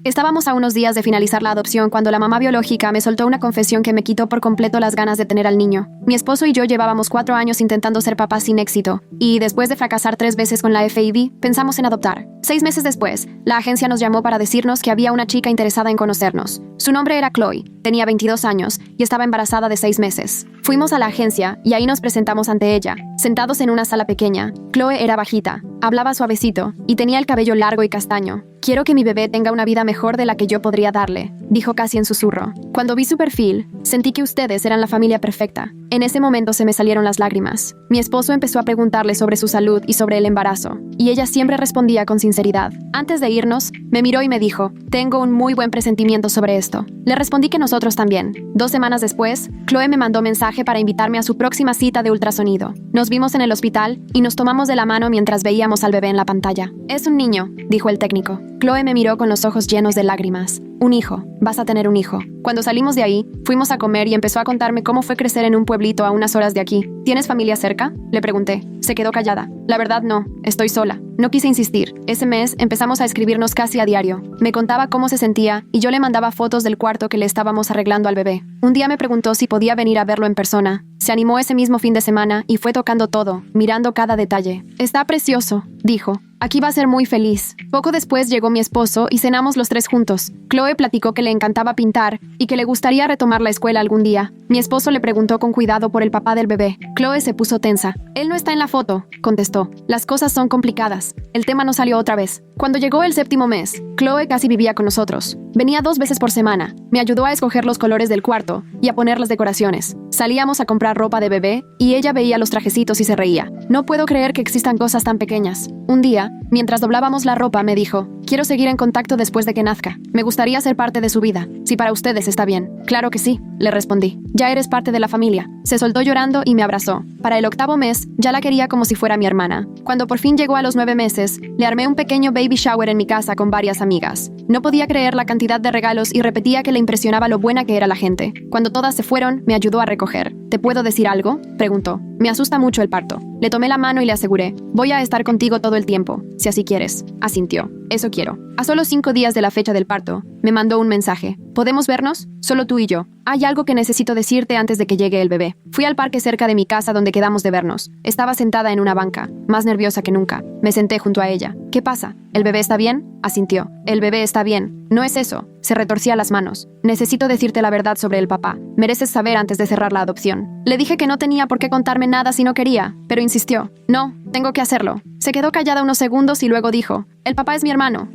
Estábamos a unos días de finalizar la adopción cuando la mamá biológica me soltó una confesión que me quitó por completo las ganas de tener al niño. Mi esposo y yo llevábamos 4 años intentando ser papás sin éxito, y después de fracasar 3 veces con la FIV, pensamos en adoptar. 6 meses después, la agencia nos llamó para decirnos que había una chica interesada en conocernos. Su nombre era Chloe, tenía 22 años y estaba embarazada de 6 meses. Fuimos a la agencia y ahí nos presentamos ante ella, sentados en una sala pequeña. Chloe era bajita, hablaba suavecito y tenía el cabello largo y castaño. «Quiero que mi bebé tenga una vida mejor de la que yo podría darle», dijo casi en susurro. Cuando vi su perfil, sentí que ustedes eran la familia perfecta. En ese momento se me salieron las lágrimas. Mi esposo empezó a preguntarle sobre su salud y sobre el embarazo, y ella siempre respondía con sinceridad. Antes de irnos, me miró y me dijo, «Tengo un muy buen presentimiento sobre esto». Le respondí que nosotros también. 2 semanas después, Chloe me mandó mensaje para invitarme a su próxima cita de ultrasonido. Nos vimos en el hospital y nos tomamos de la mano mientras veíamos al bebé en la pantalla. «Es un niño», dijo el técnico. Chloe me miró con los ojos llenos de lágrimas. «Un hijo, vas a tener un hijo». Cuando salimos de ahí, fuimos a comer y empezó a contarme cómo fue crecer en un pueblito a unas horas de aquí. ¿Tienes familia cerca?, le pregunté. Se quedó callada. «La verdad no, estoy sola». No quise insistir. Ese mes empezamos a escribirnos casi a diario. Me contaba cómo se sentía y yo le mandaba fotos del cuarto que le estábamos arreglando al bebé. Un día me preguntó si podía venir a verlo en persona. Se animó ese mismo fin de semana y fue tocando todo, mirando cada detalle. «Está precioso», dijo. «Aquí va a ser muy feliz». Poco después llegó mi esposo y cenamos los 3 juntos. Chloe platicó que le encantaba pintar y que le gustaría retomar la escuela algún día. Mi esposo le preguntó con cuidado por el papá del bebé. Chloe se puso tensa. «Él no está en la foto», contestó. «Las cosas son complicadas». El tema no salió otra vez. Cuando llegó el 7º mes, Chloe casi vivía con nosotros. Venía 2 veces por semana. Me ayudó a escoger los colores del cuarto y a poner las decoraciones. Salíamos a comprar ropa de bebé y ella veía los trajecitos y se reía. «No puedo creer que existan cosas tan pequeñas». Un día, mientras doblábamos la ropa, me dijo, «Quiero seguir en contacto después de que nazca. Me gustaría ser parte de su vida, si para ustedes está bien». «Claro que sí», le respondí. «Ya eres parte de la familia». Se soltó llorando y me abrazó. Para el 8º mes, ya la quería como si fuera mi hermana. Cuando por fin llegó a los 9 meses, le armé un pequeño baby shower en mi casa con varias amigas. No podía creer la cantidad de regalos y repetía que le impresionaba lo buena que era la gente. Cuando todas se fueron, me ayudó a recoger. «¿Te puedo decir algo?», preguntó. «Me asusta mucho el parto». Le tomé la mano y le aseguré, «Voy a estar contigo todo el tiempo, si así quieres». Asintió. «Eso quiero». A solo 5 días de la fecha del parto, me mandó un mensaje. «¿Podemos vernos? Solo tú y yo. Hay algo que necesito decirte antes de que llegue el bebé». Fui al parque cerca de mi casa donde quedamos de vernos. Estaba sentada en una banca, más nerviosa que nunca. Me senté junto a ella. «¿Qué pasa? ¿El bebé está bien?», asintió. «El bebé está bien. No es eso». Se retorcía las manos. «Necesito decirte la verdad sobre el papá. Mereces saber antes de cerrar la adopción». Le dije que no tenía por qué contarme nada si no quería, pero insistió. «No, tengo que hacerlo». Se quedó callada unos segundos y luego dijo, «El papá es mi hermano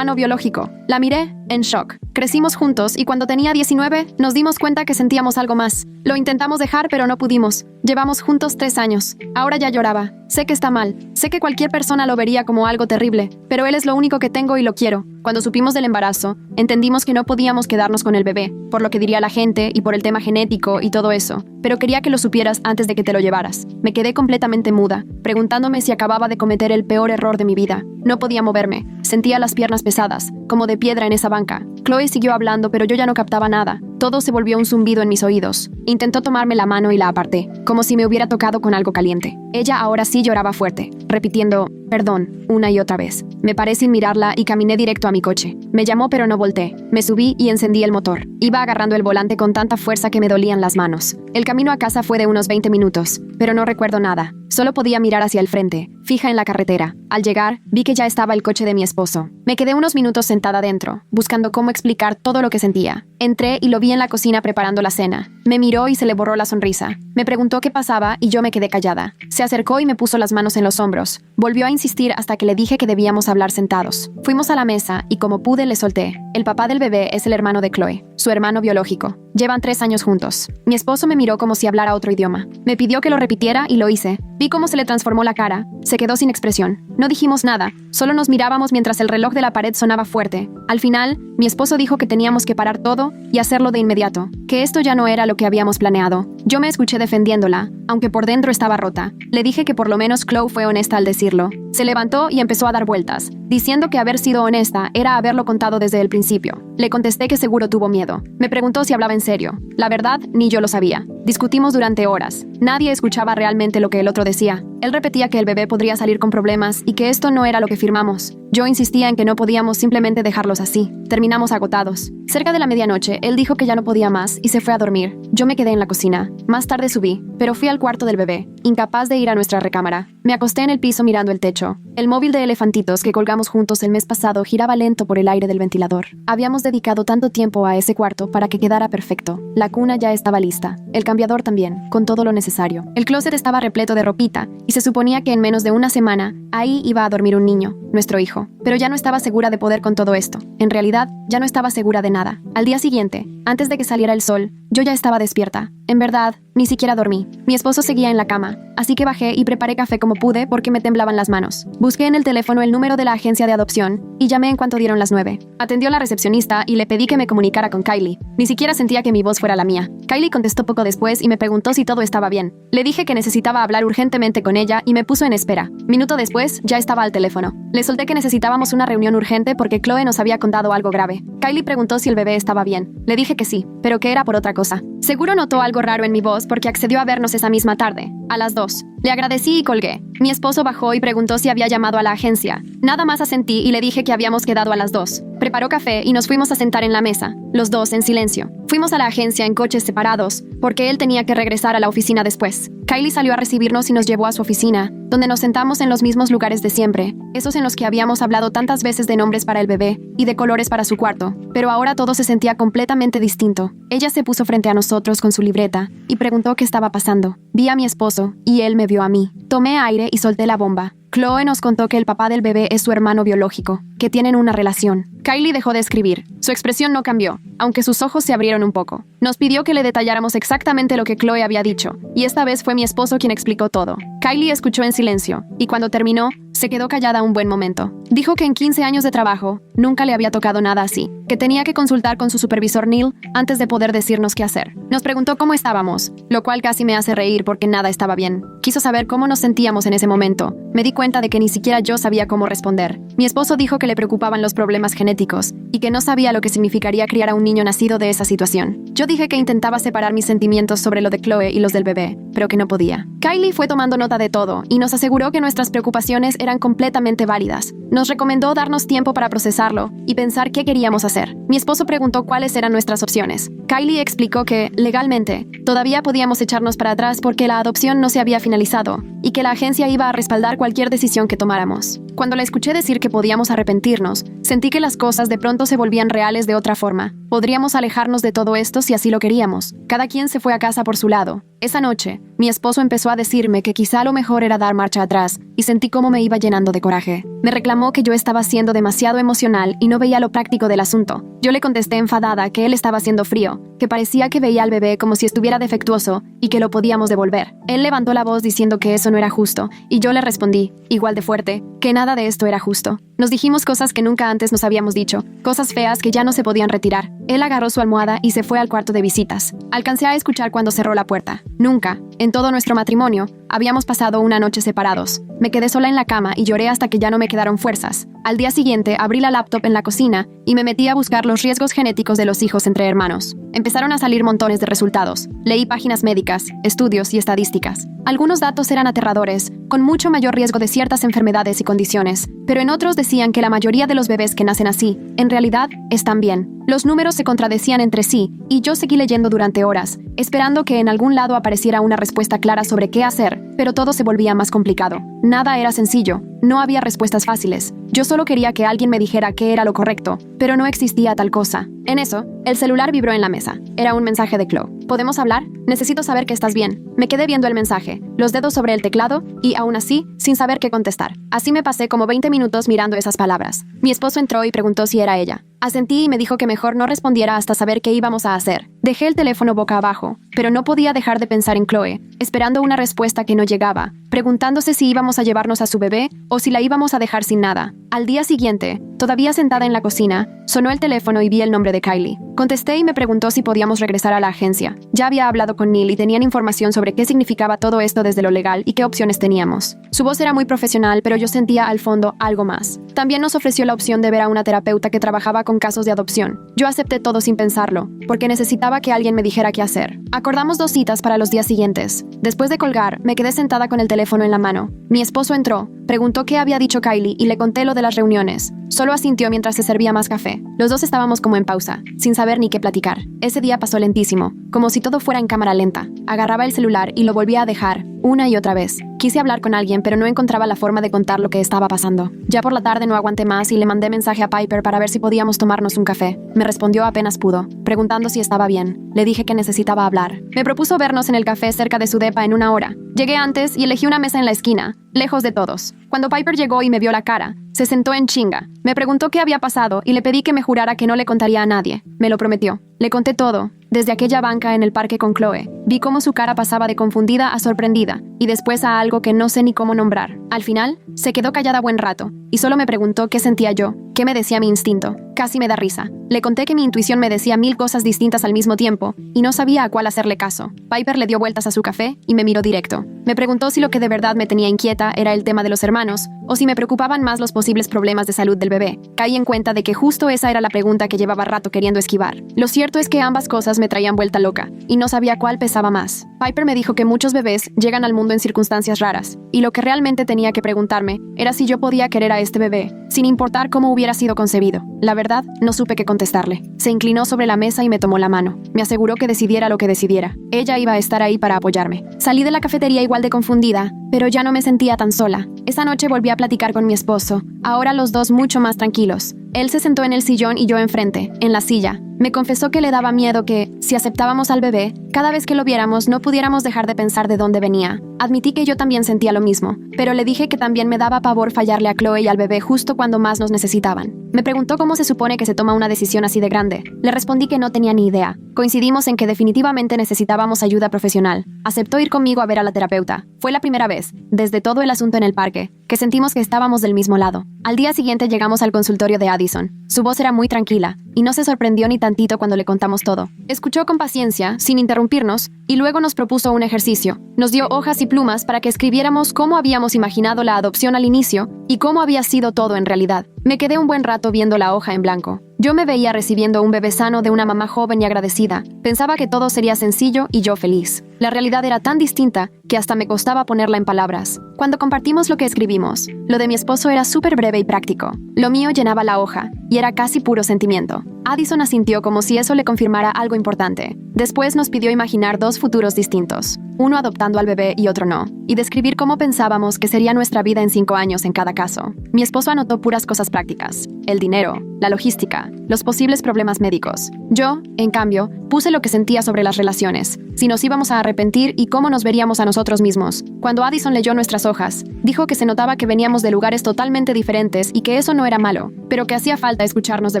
biológico». La miré, en shock. Crecimos juntos y cuando tenía 19, nos dimos cuenta que sentíamos algo más. Lo intentamos dejar, pero no pudimos. Llevamos juntos 3 años. Ahora ya lloraba. Sé que está mal. Sé que cualquier persona lo vería como algo terrible, pero él es lo único que tengo y lo quiero. Cuando supimos del embarazo, entendimos que no podíamos quedarnos con el bebé, por lo que diría la gente y por el tema genético y todo eso. Pero quería que lo supieras antes de que te lo llevaras. Me quedé completamente muda, preguntándome si acababa de cometer el peor error de mi vida. No podía moverme. Sentía las piernas pesadas, como de piedra en esa banca. Chloe siguió hablando, pero yo ya no captaba nada. Todo se volvió un zumbido en mis oídos. Intentó tomarme la mano y la aparté, como si me hubiera tocado con algo caliente. Ella ahora sí lloraba fuerte, repitiendo, «Perdón», una y otra vez. Me paré sin mirarla y caminé directo a mi coche. Me llamó pero no volteé. Me subí y encendí el motor. Iba agarrando el volante con tanta fuerza que me dolían las manos. El camino a casa fue de unos 20 minutos, pero no recuerdo nada. Solo podía mirar hacia el frente, fija en la carretera. Al llegar, vi que ya estaba el coche de mi esposo. Me quedé unos minutos sentada dentro, buscando cómo explicar todo lo que sentía. Entré y lo vi en la cocina preparando la cena. Me miró y se le borró la sonrisa. Me preguntó qué pasaba y yo me quedé callada. Se acercó y me puso las manos en los hombros. Volvió a insistir hasta que le dije que debíamos hablar sentados. Fuimos a la mesa y como pude le solté. El papá del bebé es el hermano de Chloe, su hermano biológico. Llevan 3 años juntos. Mi esposo me miró como si hablara otro idioma. Me pidió que lo repitiera y lo hice. Vi cómo se le transformó la cara. Se quedó sin expresión. No dijimos nada. Solo nos mirábamos mientras el reloj de la pared sonaba fuerte. Al final, mi esposo dijo que teníamos que parar todo y hacerlo de inmediato, que esto ya no era lo que habíamos planeado. Yo me escuché defendiéndola, aunque por dentro estaba rota. Le dije que por lo menos Chloe fue honesta al decirlo. Se levantó y empezó a dar vueltas, diciendo que haber sido honesta era haberlo contado desde el principio. Le contesté que seguro tuvo miedo. Me preguntó si hablaba en serio. La verdad, ni yo lo sabía. Discutimos durante horas. Nadie escuchaba realmente lo que el otro decía. Él repetía que el bebé podría salir con problemas y que esto no era lo que firmamos. Yo insistía en que no podíamos simplemente dejarlos así. Terminamos agotados. Cerca de la medianoche, él dijo que ya no podía más y se fue a dormir. Yo me quedé en la cocina. Más tarde subí, pero fui al cuarto del bebé, incapaz de ir a nuestra recámara. Me acosté en el piso mirando el techo. El móvil de elefantitos que colgamos juntos el mes pasado giraba lento por el aire del ventilador. Habíamos dedicado tanto tiempo a ese cuarto para que quedara perfecto. La cuna ya estaba lista. El cambiador también, con todo lo necesario. El closet estaba repleto de ropita y se suponía que en menos de una semana ahí iba a dormir un niño, nuestro hijo. Pero ya no estaba segura de poder con todo esto. En realidad, ya no estaba segura de nada. Al día siguiente, antes de que saliera el sol, yo ya estaba despierta. En verdad, ni siquiera dormí. Mi esposo seguía en la cama, así que bajé y preparé café como pude porque me temblaban las manos. Busqué en el teléfono el número de la agencia de adopción y llamé en cuanto dieron las 9. Atendió la recepcionista y le pedí que me comunicara con Kylie. Ni siquiera sentía que mi voz fuera la mía. Kylie contestó poco después y me preguntó si todo estaba bien. Le dije que necesitaba hablar urgentemente con ella y me puso en espera. Minuto después, ya estaba al teléfono. Le solté que necesitábamos una reunión urgente porque Chloe nos había contado algo grave. Kylie preguntó si el bebé estaba bien. Le dije que sí, pero que era por otra cosa. Seguro notó algo raro en mi voz porque accedió a vernos esa misma tarde, a las 2. Le agradecí y colgué. Mi esposo bajó y preguntó si había llamado a la agencia. Nada más asentí y le dije que habíamos quedado a las 2. Preparó café y nos fuimos a sentar en la mesa, los dos en silencio. Fuimos a la agencia en coches separados, porque él tenía que regresar a la oficina después. Kylie salió a recibirnos y nos llevó a su oficina, donde nos sentamos en los mismos lugares de siempre, esos en los que habíamos hablado tantas veces de nombres para el bebé y de colores para su cuarto. Pero ahora todo se sentía completamente distinto. Ella se puso frente a nosotros con su libreta y preguntó qué estaba pasando. Vi a mi esposo y él me vio a mí. Tomé aire y solté la bomba. Chloe nos contó que el papá del bebé es su hermano biológico, que tienen una relación. Kylie dejó de escribir. Su expresión no cambió, aunque sus ojos se abrieron un poco. Nos pidió que le detalláramos exactamente lo que Chloe había dicho, y esta vez fue mi esposo quien explicó todo. Kylie escuchó en silencio, y cuando terminó, se quedó callada un buen momento. Dijo que en 15 años de trabajo, nunca le había tocado nada así, que tenía que consultar con su supervisor Neil antes de poder decirnos qué hacer. Nos preguntó cómo estábamos, lo cual casi me hace reír porque nada estaba bien. Quiso saber cómo nos sentíamos en ese momento. Me di cuenta de que ni siquiera yo sabía cómo responder. Mi esposo dijo que le preocupaban los problemas genéticos y que no sabía lo que significaría criar a un niño nacido de esa situación. Yo dije que intentaba separar mis sentimientos sobre lo de Chloe y los del bebé, pero que no podía. Kylie fue tomando nota de todo y nos aseguró que nuestras preocupaciones eran completamente válidas. Nos recomendó darnos tiempo para procesarlo y pensar qué queríamos hacer. Mi esposo preguntó cuáles eran nuestras opciones. Kylie explicó que, legalmente, todavía podíamos echarnos para atrás porque la adopción no se había finalizado y que la agencia iba a respaldar cualquier decisión que tomáramos. Cuando la escuché decir que podíamos arrepentirnos, sentí que las cosas de pronto se volvían reales de otra forma. Podríamos alejarnos de todo esto si así lo queríamos. Cada quien se fue a casa por su lado. Esa noche, mi esposo empezó a decirme que quizá lo mejor era dar marcha atrás, y sentí cómo me iba llenando de coraje. Me reclamó que yo estaba siendo demasiado emocional y no veía lo práctico del asunto. Yo le contesté enfadada que él estaba haciendo frío, que parecía que veía al bebé como si estuviera defectuoso y que lo podíamos devolver. Él levantó la voz diciendo que eso no era justo, y yo le respondí, igual de fuerte, que nada de esto era justo. Nos dijimos cosas que nunca antes nos habíamos dicho, cosas feas que ya no se podían retirar. Él agarró su almohada y se fue al cuarto de visitas. Alcancé a escuchar cuando cerró la puerta. Nunca, en todo nuestro matrimonio, habíamos pasado una noche separados. Me quedé sola en la cama y lloré hasta que ya no me quedaron fuerzas. Al día siguiente, abrí la laptop en la cocina y me metí a buscar los riesgos genéticos de los hijos entre hermanos. Empezaron a salir montones de resultados. Leí páginas médicas, estudios y estadísticas. Algunos datos eran aterradores, con mucho mayor riesgo de ciertas enfermedades y condiciones, pero en otros decían que la mayoría de los bebés que nacen así, en realidad, están bien. Los números se contradecían entre sí, y yo seguí leyendo durante horas, esperando que en algún lado apareciera una respuesta clara sobre qué hacer, pero todo se volvía más complicado. Nada era sencillo, no había respuestas fáciles. Yo solo quería que alguien me dijera qué era lo correcto, pero no existía tal cosa. En eso, el celular vibró en la mesa. Era un mensaje de Chloe. ¿Podemos hablar? Necesito saber que estás bien. Me quedé viendo el mensaje, los dedos sobre el teclado y, aún así, sin saber qué contestar. Así me pasé como 20 minutos mirando esas palabras. Mi esposo entró y preguntó si era ella. Asentí y me dijo que mejor no respondiera hasta saber qué íbamos a hacer. Dejé el teléfono boca abajo, pero no podía dejar de pensar en Chloe, esperando una respuesta que no llegaba, preguntándose si íbamos a llevarnos a su bebé o si la íbamos a dejar sin nada. Al día siguiente, todavía sentada en la cocina, sonó el teléfono y vi el nombre de Kylie. Contesté y me preguntó si podíamos regresar a la agencia. Ya había hablado con Neil y tenían información sobre qué significaba todo esto desde lo legal y qué opciones teníamos. Su voz era muy profesional, pero yo sentía al fondo algo más. También nos ofreció la opción de ver a una terapeuta que trabajaba con casos de adopción. Yo acepté todo sin pensarlo, porque necesitaba Esperaba que alguien me dijera qué hacer. Acordamos 2 citas para los días siguientes. Después de colgar, me quedé sentada con el teléfono en la mano. Mi esposo entró, preguntó qué había dicho Kylie y le conté lo de las reuniones. Solo asintió mientras se servía más café. Los dos estábamos como en pausa, sin saber ni qué platicar. Ese día pasó lentísimo, como si todo fuera en cámara lenta. Agarraba el celular y lo volvía a dejar, una y otra vez. Quise hablar con alguien, pero no encontraba la forma de contar lo que estaba pasando. Ya por la tarde no aguanté más y le mandé mensaje a Piper para ver si podíamos tomarnos un café. Me respondió apenas pudo, preguntando si estaba bien. Le dije que necesitaba hablar. Me propuso vernos en el café cerca de su depa en 1 hora. Llegué antes y elegí una mesa en la esquina, lejos de todos. Cuando Piper llegó y me vio la cara, se sentó en chinga. Me preguntó qué había pasado y le pedí que me jurara que no le contaría a nadie. Me lo prometió. Le conté todo, desde aquella banca en el parque con Chloe. Vi cómo su cara pasaba de confundida a sorprendida, y después a algo que no sé ni cómo nombrar. Al final, se quedó callada buen rato, y solo me preguntó qué sentía yo, qué me decía mi instinto. Casi me da risa. Le conté que mi intuición me decía 1000 cosas distintas al mismo tiempo, y no sabía a cuál hacerle caso. Piper le dio vueltas a su café y me miró directo. Me preguntó si lo que de verdad me tenía inquieta era el tema de los hermanos, o si me preocupaban más los posibles problemas de salud del bebé. Caí en cuenta de que justo esa era la pregunta que llevaba rato queriendo esquivar. Lo cierto es que ambas cosas me traían vuelta loca, y no sabía cuál pesaba más. Piper me dijo que muchos bebés llegan al mundo en circunstancias raras, y lo que realmente tenía que preguntarme era si yo podía querer a este bebé, sin importar cómo hubiera sido concebido. La verdad, no supe qué contestarle. Se inclinó sobre la mesa y me tomó la mano. Me aseguró que decidiera lo que decidiera. Ella iba a estar ahí para apoyarme. Salí de la cafetería igual de confundida, pero ya no me sentía tan sola. Esa noche volví a platicar con mi esposo, ahora los dos mucho más tranquilos. Él se sentó en el sillón y yo enfrente, en la silla. Me confesó que le daba miedo que, si aceptábamos al bebé, cada vez que lo viéramos no pudiéramos dejar de pensar de dónde venía. Admití que yo también sentía lo mismo, pero le dije que también me daba pavor fallarle a Chloe y al bebé justo cuando más nos necesitaban. Me preguntó cómo se supone que se toma una decisión así de grande. Le respondí que no tenía ni idea. Coincidimos en que definitivamente necesitábamos ayuda profesional. Aceptó ir conmigo a ver a la terapeuta. Fue la primera vez, desde todo el asunto en el parque, que sentimos que estábamos del mismo lado. Al día siguiente llegamos al consultorio de Addison. Su voz era muy tranquila, y no se sorprendió ni tantito cuando le contamos todo. Escuchó con paciencia, sin interrumpirnos, y luego nos propuso un ejercicio. Nos dio hojas y plumas para que escribiéramos cómo habíamos imaginado la adopción al inicio y cómo había sido todo en realidad. Me quedé un buen rato viendo la hoja en blanco. Yo me veía recibiendo un bebé sano de una mamá joven y agradecida. Pensaba que todo sería sencillo y yo feliz. La realidad era tan distinta que hasta me costaba ponerla en palabras. Cuando compartimos lo que escribimos, lo de mi esposo era súper breve y práctico. Lo mío llenaba la hoja, y era casi puro sentimiento. Addison asintió como si eso le confirmara algo importante. Después nos pidió imaginar 2 futuros distintos, uno adoptando al bebé y otro no, y describir cómo pensábamos que sería nuestra vida en 5 años en cada caso. Mi esposo anotó puras cosas prácticas: el dinero, la logística, los posibles problemas médicos. Yo, en cambio, puse lo que sentía sobre las relaciones, si nos íbamos a arrepentir y cómo nos veríamos a nosotros mismos. Cuando Addison leyó nuestras hojas, dijo que se notaba que veníamos de lugares totalmente diferentes y que eso no era malo, pero que hacía falta escucharnos de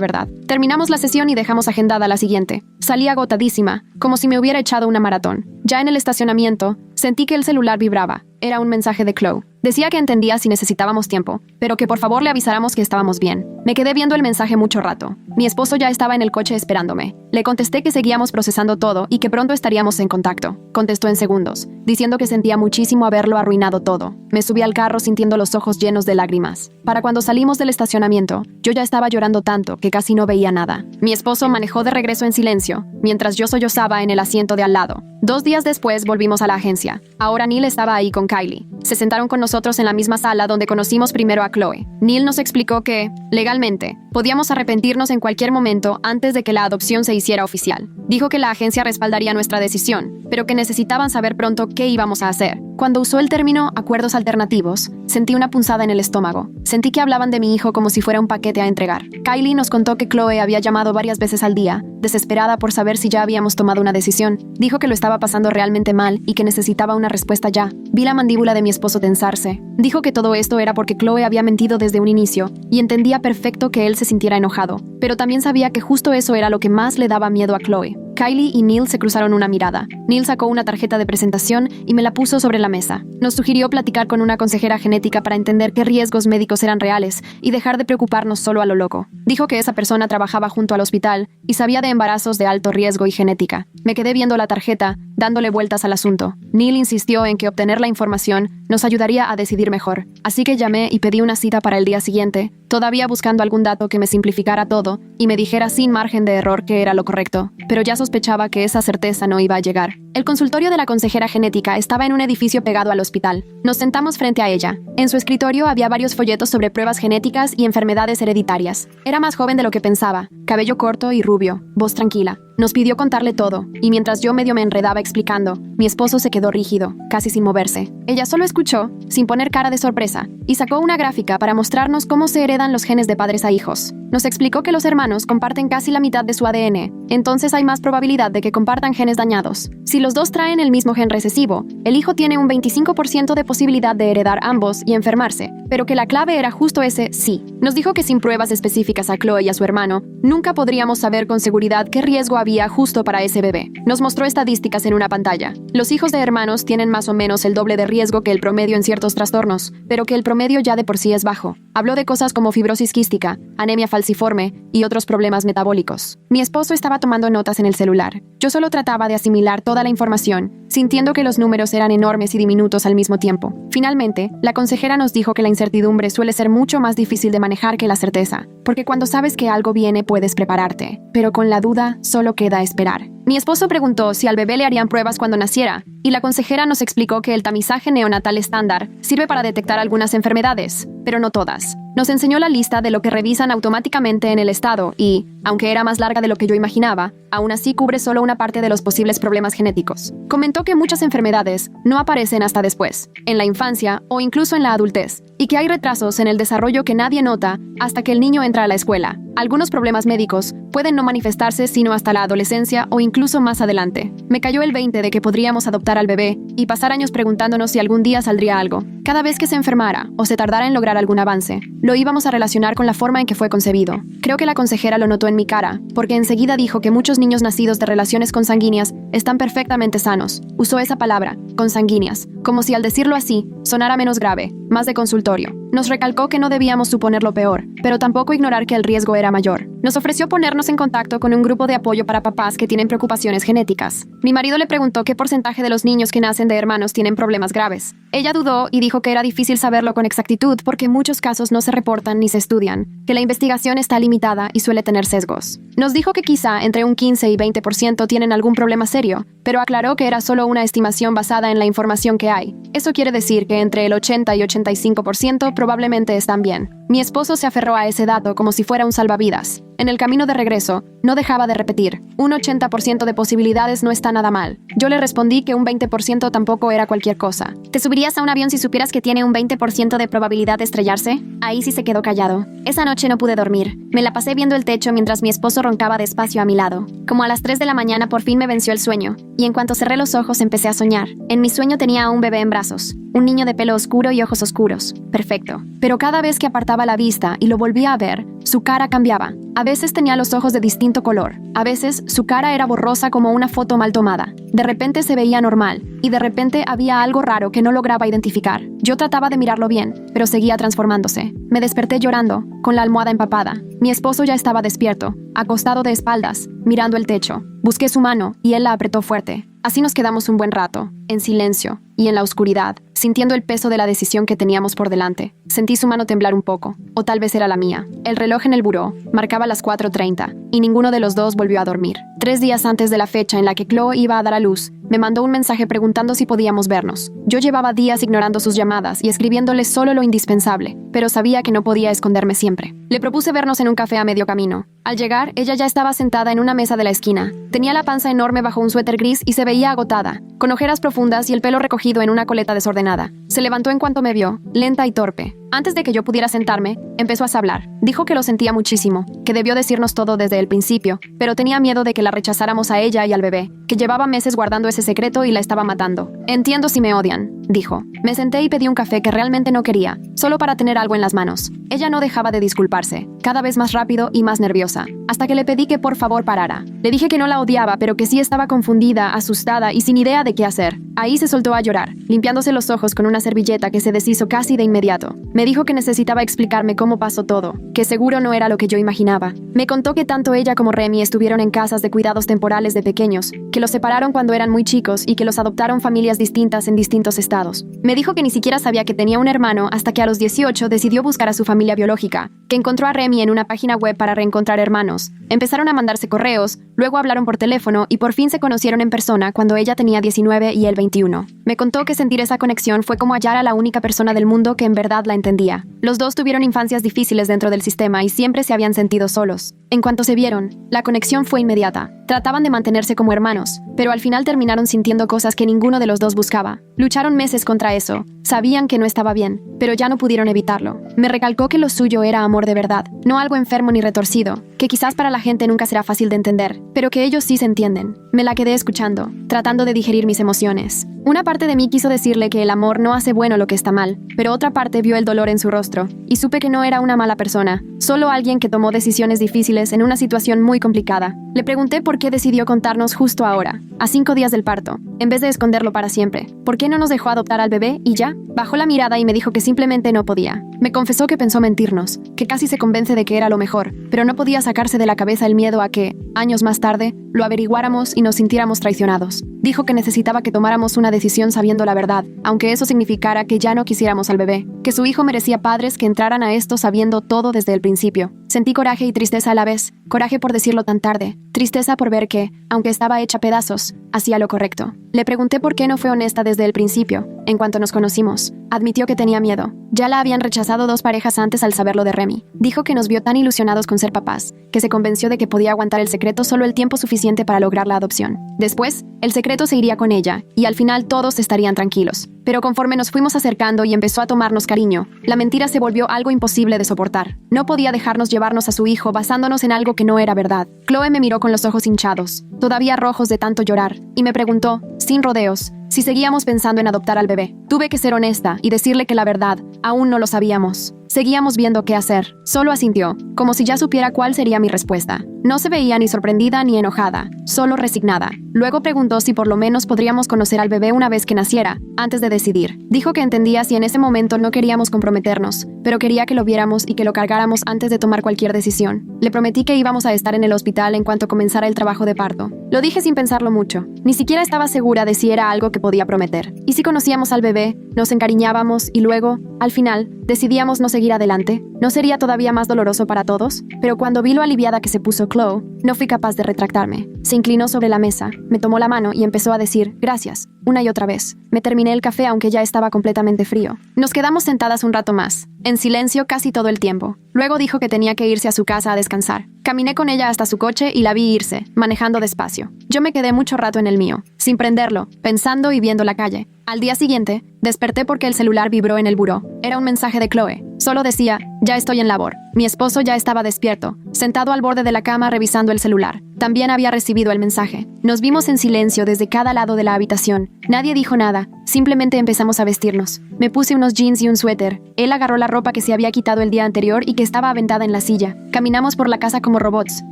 verdad. Terminamos la sesión y dejamos agendada la siguiente. Salí agotadísima, como si me hubiera echado una maratón. Ya en el estacionamiento, sentí que el celular vibraba. Era un mensaje de Chloe. Decía que entendía si necesitábamos tiempo, pero que por favor le avisáramos que estábamos bien. Me quedé viendo el mensaje mucho rato. Mi esposo ya estaba en el coche esperándome. Le contesté que seguíamos procesando todo y que pronto estaríamos en contacto. Contestó en segundos, diciendo que sentía muchísimo haberlo arruinado todo. Me subí al carro sintiendo los ojos llenos de lágrimas. Para cuando salimos del estacionamiento, yo ya estaba llorando tanto que casi no veía nada. Mi esposo manejó de regreso en silencio, mientras yo sollozaba en el asiento de al lado. 2 días después volvimos a la agencia. Ahora Neil estaba ahí con Kylie. Se sentaron con nosotros en la misma sala donde conocimos primero a Chloe. Neil nos explicó que, legalmente, podíamos arrepentirnos en cualquier momento antes de que la adopción se hiciera oficial. Dijo que la agencia respaldaría nuestra decisión, pero que necesitaban saber pronto qué íbamos a hacer. Cuando usó el término acuerdos alternativos, sentí una punzada en el estómago. Sentí que hablaban de mi hijo como si fuera un paquete a entregar. Kylie nos contó que Chloe había llamado varias veces al día, desesperada por saber si ya habíamos tomado una decisión. Dijo que lo estaba pasando realmente mal y que necesitaba una respuesta ya. Vi la mandíbula de mi esposo tensarse. Dijo que todo esto era porque Chloe había mentido desde un inicio, y entendía perfecto que él se sintiera enojado, pero también sabía que justo eso era lo que más le daba miedo a Chloe. Kylie y Neil se cruzaron una mirada. Neil sacó una tarjeta de presentación y me la puso sobre la mesa. Nos sugirió platicar con una consejera genética para entender qué riesgos médicos eran reales y dejar de preocuparnos solo a lo loco. Dijo que esa persona trabajaba junto al hospital y sabía de embarazos de alto riesgo y genética. Me quedé viendo la tarjeta, dándole vueltas al asunto. Neil insistió en que obtener la información nos ayudaría a decidir mejor, así que llamé y pedí una cita para el día siguiente, todavía buscando algún dato que me simplificara todo y me dijera sin margen de error que era lo correcto, pero ya sospechaba que esa certeza no iba a llegar. El consultorio de la consejera genética estaba en un edificio pegado al hospital. Nos sentamos frente a ella. En su escritorio había varios folletos sobre pruebas genéticas y enfermedades hereditarias. Era más joven de lo que pensaba, cabello corto y rubio, voz tranquila. Nos pidió contarle todo, y mientras yo medio me enredaba explicando, mi esposo se quedó rígido, casi sin moverse. Ella solo escuchó, sin poner cara de sorpresa, y sacó una gráfica para mostrarnos cómo se heredan los genes de padres a hijos. Nos explicó que los hermanos comparten casi la mitad de su ADN, entonces hay más probabilidad de que compartan genes dañados. Si los dos traen el mismo gen recesivo, el hijo tiene un 25% de posibilidad de heredar ambos y enfermarse, pero que la clave era justo ese sí. Nos dijo que sin pruebas específicas a Chloe y a su hermano, nunca podríamos saber con seguridad qué riesgo había justo para ese bebé. Nos mostró estadísticas en una pantalla. Los hijos de hermanos tienen más o menos el doble de riesgo que el promedio en ciertos trastornos, pero que el promedio ya de por sí es bajo. Habló de cosas como fibrosis quística, anemia falciforme y otros problemas metabólicos. Mi esposo estaba tomando notas en el celular. Yo solo trataba de asimilar toda la información, sintiendo que los números eran enormes y diminutos al mismo tiempo. Finalmente, la consejera nos dijo que la incertidumbre suele ser mucho más difícil de manejar que la certeza, porque cuando sabes que algo viene puedes prepararte, pero con la duda solo queda esperar. Mi esposo preguntó si al bebé le harían pruebas cuando naciera, y la consejera nos explicó que el tamizaje neonatal estándar sirve para detectar algunas enfermedades, pero no todas. Nos enseñó la lista de lo que revisan automáticamente en el estado y, aunque era más larga de lo que yo imaginaba, aún así cubre solo una parte de los posibles problemas genéticos. Comentó que muchas enfermedades no aparecen hasta después, en la infancia o incluso en la adultez, y que hay retrasos en el desarrollo que nadie nota hasta que el niño entra a la escuela. Algunos problemas médicos pueden no manifestarse sino hasta la adolescencia o incluso más adelante. Me cayó el 20 de que podríamos adoptar al bebé y pasar años preguntándonos si algún día saldría algo. Cada vez que se enfermara o se tardara en lograr algún avance, lo íbamos a relacionar con la forma en que fue concebido. Creo que la consejera lo notó en mi cara, porque enseguida dijo que muchos niños nacidos de relaciones consanguíneas están perfectamente sanos. Usó esa palabra, consanguíneas, como si al decirlo así, sonara menos grave, más de consultorio. Nos recalcó que no debíamos suponer lo peor, pero tampoco ignorar que el riesgo era mayor. Nos ofreció ponernos en contacto con un grupo de apoyo para papás que tienen preocupaciones genéticas. Mi marido le preguntó qué porcentaje de los niños que nacen de hermanos tienen problemas graves. Ella dudó y dijo que era difícil saberlo con exactitud porque muchos casos no se reportan ni se estudian, que la investigación está limitada y suele tener sesgos. Nos dijo que quizá entre un 15 y 20% tienen algún problema serio, pero aclaró que era solo una estimación basada en la información que hay. Eso quiere decir que entre el 80 y 85% probablemente están bien. Mi esposo se aferró a ese dato como si fuera un salvavidas. En el camino de regreso, no dejaba de repetir, un 80% de posibilidades no está nada mal. Yo le respondí que un 20% tampoco era cualquier cosa. ¿Te subirías a un avión si supieras que tiene un 20% de probabilidad de estrellarse? Ahí sí se quedó callado. Esa noche no pude dormir. Me la pasé viendo el techo mientras mi esposo roncaba despacio a mi lado. Como a las 3 de la mañana por fin me venció el sueño, y en cuanto cerré los ojos empecé a soñar. En mi sueño tenía a un bebé en brazos, un niño de pelo oscuro y ojos oscuros. Perfecto. Pero cada vez que apartaba la vista y lo volvía a ver, su cara cambiaba. A veces tenía los ojos de distinto color. A veces su cara era borrosa como una foto mal tomada. De repente se veía normal, y de repente había algo raro que no lograba identificar. Yo trataba de mirarlo bien, pero seguía transformándose. Me desperté llorando, con la almohada empapada. Mi esposo ya estaba despierto, acostado de espaldas, mirando el techo. Busqué su mano, y él la apretó fuerte. Así nos quedamos un buen rato, en silencio y en la oscuridad, sintiendo el peso de la decisión que teníamos por delante. Sentí su mano temblar un poco, o tal vez era la mía. El reloj en el buró marcaba las 4:30, y ninguno de los dos volvió a dormir. 3 días antes de la fecha en la que Chloe iba a dar a luz, me mandó un mensaje preguntando si podíamos vernos. Yo llevaba días ignorando sus llamadas y escribiéndole solo lo indispensable, pero sabía que no podía esconderme siempre. Le propuse vernos en un café a medio camino. Al llegar, ella ya estaba sentada en una mesa de la esquina. Tenía la panza enorme bajo un suéter gris y se veía agotada, con ojeras profundas y el pelo recogido en una coleta desordenada. Se levantó en cuanto me vio, lenta y torpe. Antes de que yo pudiera sentarme, empezó a hablar. Dijo que lo sentía muchísimo, que debió decirnos todo desde el principio, pero tenía miedo de que la rechazáramos a ella y al bebé, que llevaba meses guardando ese secreto y la estaba matando. Entiendo si me odian, dijo. Me senté y pedí un café que realmente no quería, solo para tener algo en las manos. Ella no dejaba de disculparse, cada vez más rápido y más nerviosa, hasta que le pedí que por favor parara. Le dije que no la odiaba, pero que sí estaba confundida, asustada y sin idea de qué hacer. Ahí se soltó a llorar, limpiándose los ojos con una servilleta que se deshizo casi de inmediato. Me dijo que necesitaba explicarme cómo pasó todo, que seguro no era lo que yo imaginaba. Me contó que tanto ella como Remy estuvieron en casas de cuidados temporales de pequeños, que los separaron cuando eran muy chicos y que los adoptaron familias distintas en distintos estados. Me dijo que ni siquiera sabía que tenía un hermano hasta que a los 18 decidió buscar a su familia biológica, que encontró a Remy en una página web para reencontrar hermanos. Empezaron a mandarse correos, luego hablaron por teléfono y por fin se conocieron en persona cuando ella tenía 19 y él 21. Me contó que sentir esa conexión fue como hallar a la única persona del mundo que en verdad la entendía. Los dos tuvieron infancias difíciles dentro del sistema y siempre se habían sentido solos. En cuanto se vieron, la conexión fue inmediata. Trataban de mantenerse como hermanos, pero al final terminaron sintiendo cosas que ninguno de los dos buscaba. Lucharon meses contra eso. Sabían que no estaba bien, pero ya no pudieron evitarlo. Me recalcó que lo suyo era amor de verdad, no algo enfermo ni retorcido, que quizás para la gente nunca será fácil de entender, pero que ellos sí se entienden. Me la quedé escuchando, tratando de digerir mis emociones. Una parte de mí quiso decirle que el amor no hace bueno lo que está mal, pero otra parte vio el dolor en su rostro, y supe que no era una mala persona, solo alguien que tomó decisiones difíciles en una situación muy complicada. Le pregunté por qué decidió contarnos justo ahora, a 5 días del parto, en vez de esconderlo para siempre. ¿Por qué no nos dejó adoptar al bebé y ya? Bajó la mirada y me dijo que simplemente no podía. Me confesó que pensó mentirnos, que casi se convence de que era lo mejor, pero no podía sacarse de la cabeza el miedo a que, años más tarde, lo averiguáramos y nos sintiéramos traicionados. Dijo que necesitaba que tomáramos una decisión sabiendo la verdad, aunque eso significara que ya no quisiéramos al bebé, que su hijo merecía padres que entraran a esto sabiendo todo desde el principio. Sentí coraje y tristeza a la vez, coraje por decirlo tan tarde, tristeza por ver que, aunque estaba hecha pedazos, hacía lo correcto. Le pregunté por qué no fue honesta desde el principio. En cuanto nos conocimos, admitió que tenía miedo. Ya la habían rechazado 2 parejas antes al saberlo de Remy. Dijo que nos vio tan ilusionados con ser papás, que se convenció de que podía aguantar el secreto solo el tiempo suficiente para lograr la adopción. Después, el secreto se iría con ella, y al final todos estarían tranquilos. Pero conforme nos fuimos acercando y empezó a tomarnos cariño, la mentira se volvió algo imposible de soportar. No podía dejarnos llevarnos a su hijo basándonos en algo que no era verdad. Chloe me miró con los ojos hinchados, todavía rojos de tanto llorar, y me preguntó, sin rodeos, si seguíamos pensando en adoptar al bebé. Tuve que ser honesta y decirle que la verdad, aún no lo sabíamos. Seguíamos viendo qué hacer. Solo asintió, como si ya supiera cuál sería mi respuesta. No se veía ni sorprendida ni enojada, solo resignada. Luego preguntó si por lo menos podríamos conocer al bebé una vez que naciera, antes de decidir. Dijo que entendía si en ese momento no queríamos comprometernos, pero quería que lo viéramos y que lo cargáramos antes de tomar cualquier decisión. Le prometí que íbamos a estar en el hospital en cuanto comenzara el trabajo de parto. Lo dije sin pensarlo mucho. Ni siquiera estaba segura de si era algo que podía prometer. Y si conocíamos al bebé, nos encariñábamos y luego, al final, decidíamos no seguir adelante. ¿No sería todavía más doloroso para todos? Pero cuando vi lo aliviada que se puso Chloe, no fui capaz de retractarme. Se inclinó sobre la mesa, me tomó la mano y empezó a decir gracias, una y otra vez. Me terminé el café aunque ya estaba completamente frío. Nos quedamos sentadas un rato más, en silencio casi todo el tiempo. Luego dijo que tenía que irse a su casa a descansar. Caminé con ella hasta su coche y la vi irse, manejando despacio. Yo me quedé mucho rato en el mío, sin prenderlo, pensando y viendo la calle. Al día siguiente, desperté porque el celular vibró en el buró. Era un mensaje de Chloe. Solo decía, ya estoy en labor. Mi esposo ya estaba despierto, sentado al borde de la cama revisando el celular. También había recibido el mensaje. Nos vimos en silencio desde cada lado de la habitación. Nadie dijo nada, simplemente empezamos a vestirnos. Me puse unos jeans y un suéter. Él agarró la ropa que se había quitado el día anterior y que estaba aventada en la silla. Caminamos por la casa como robots,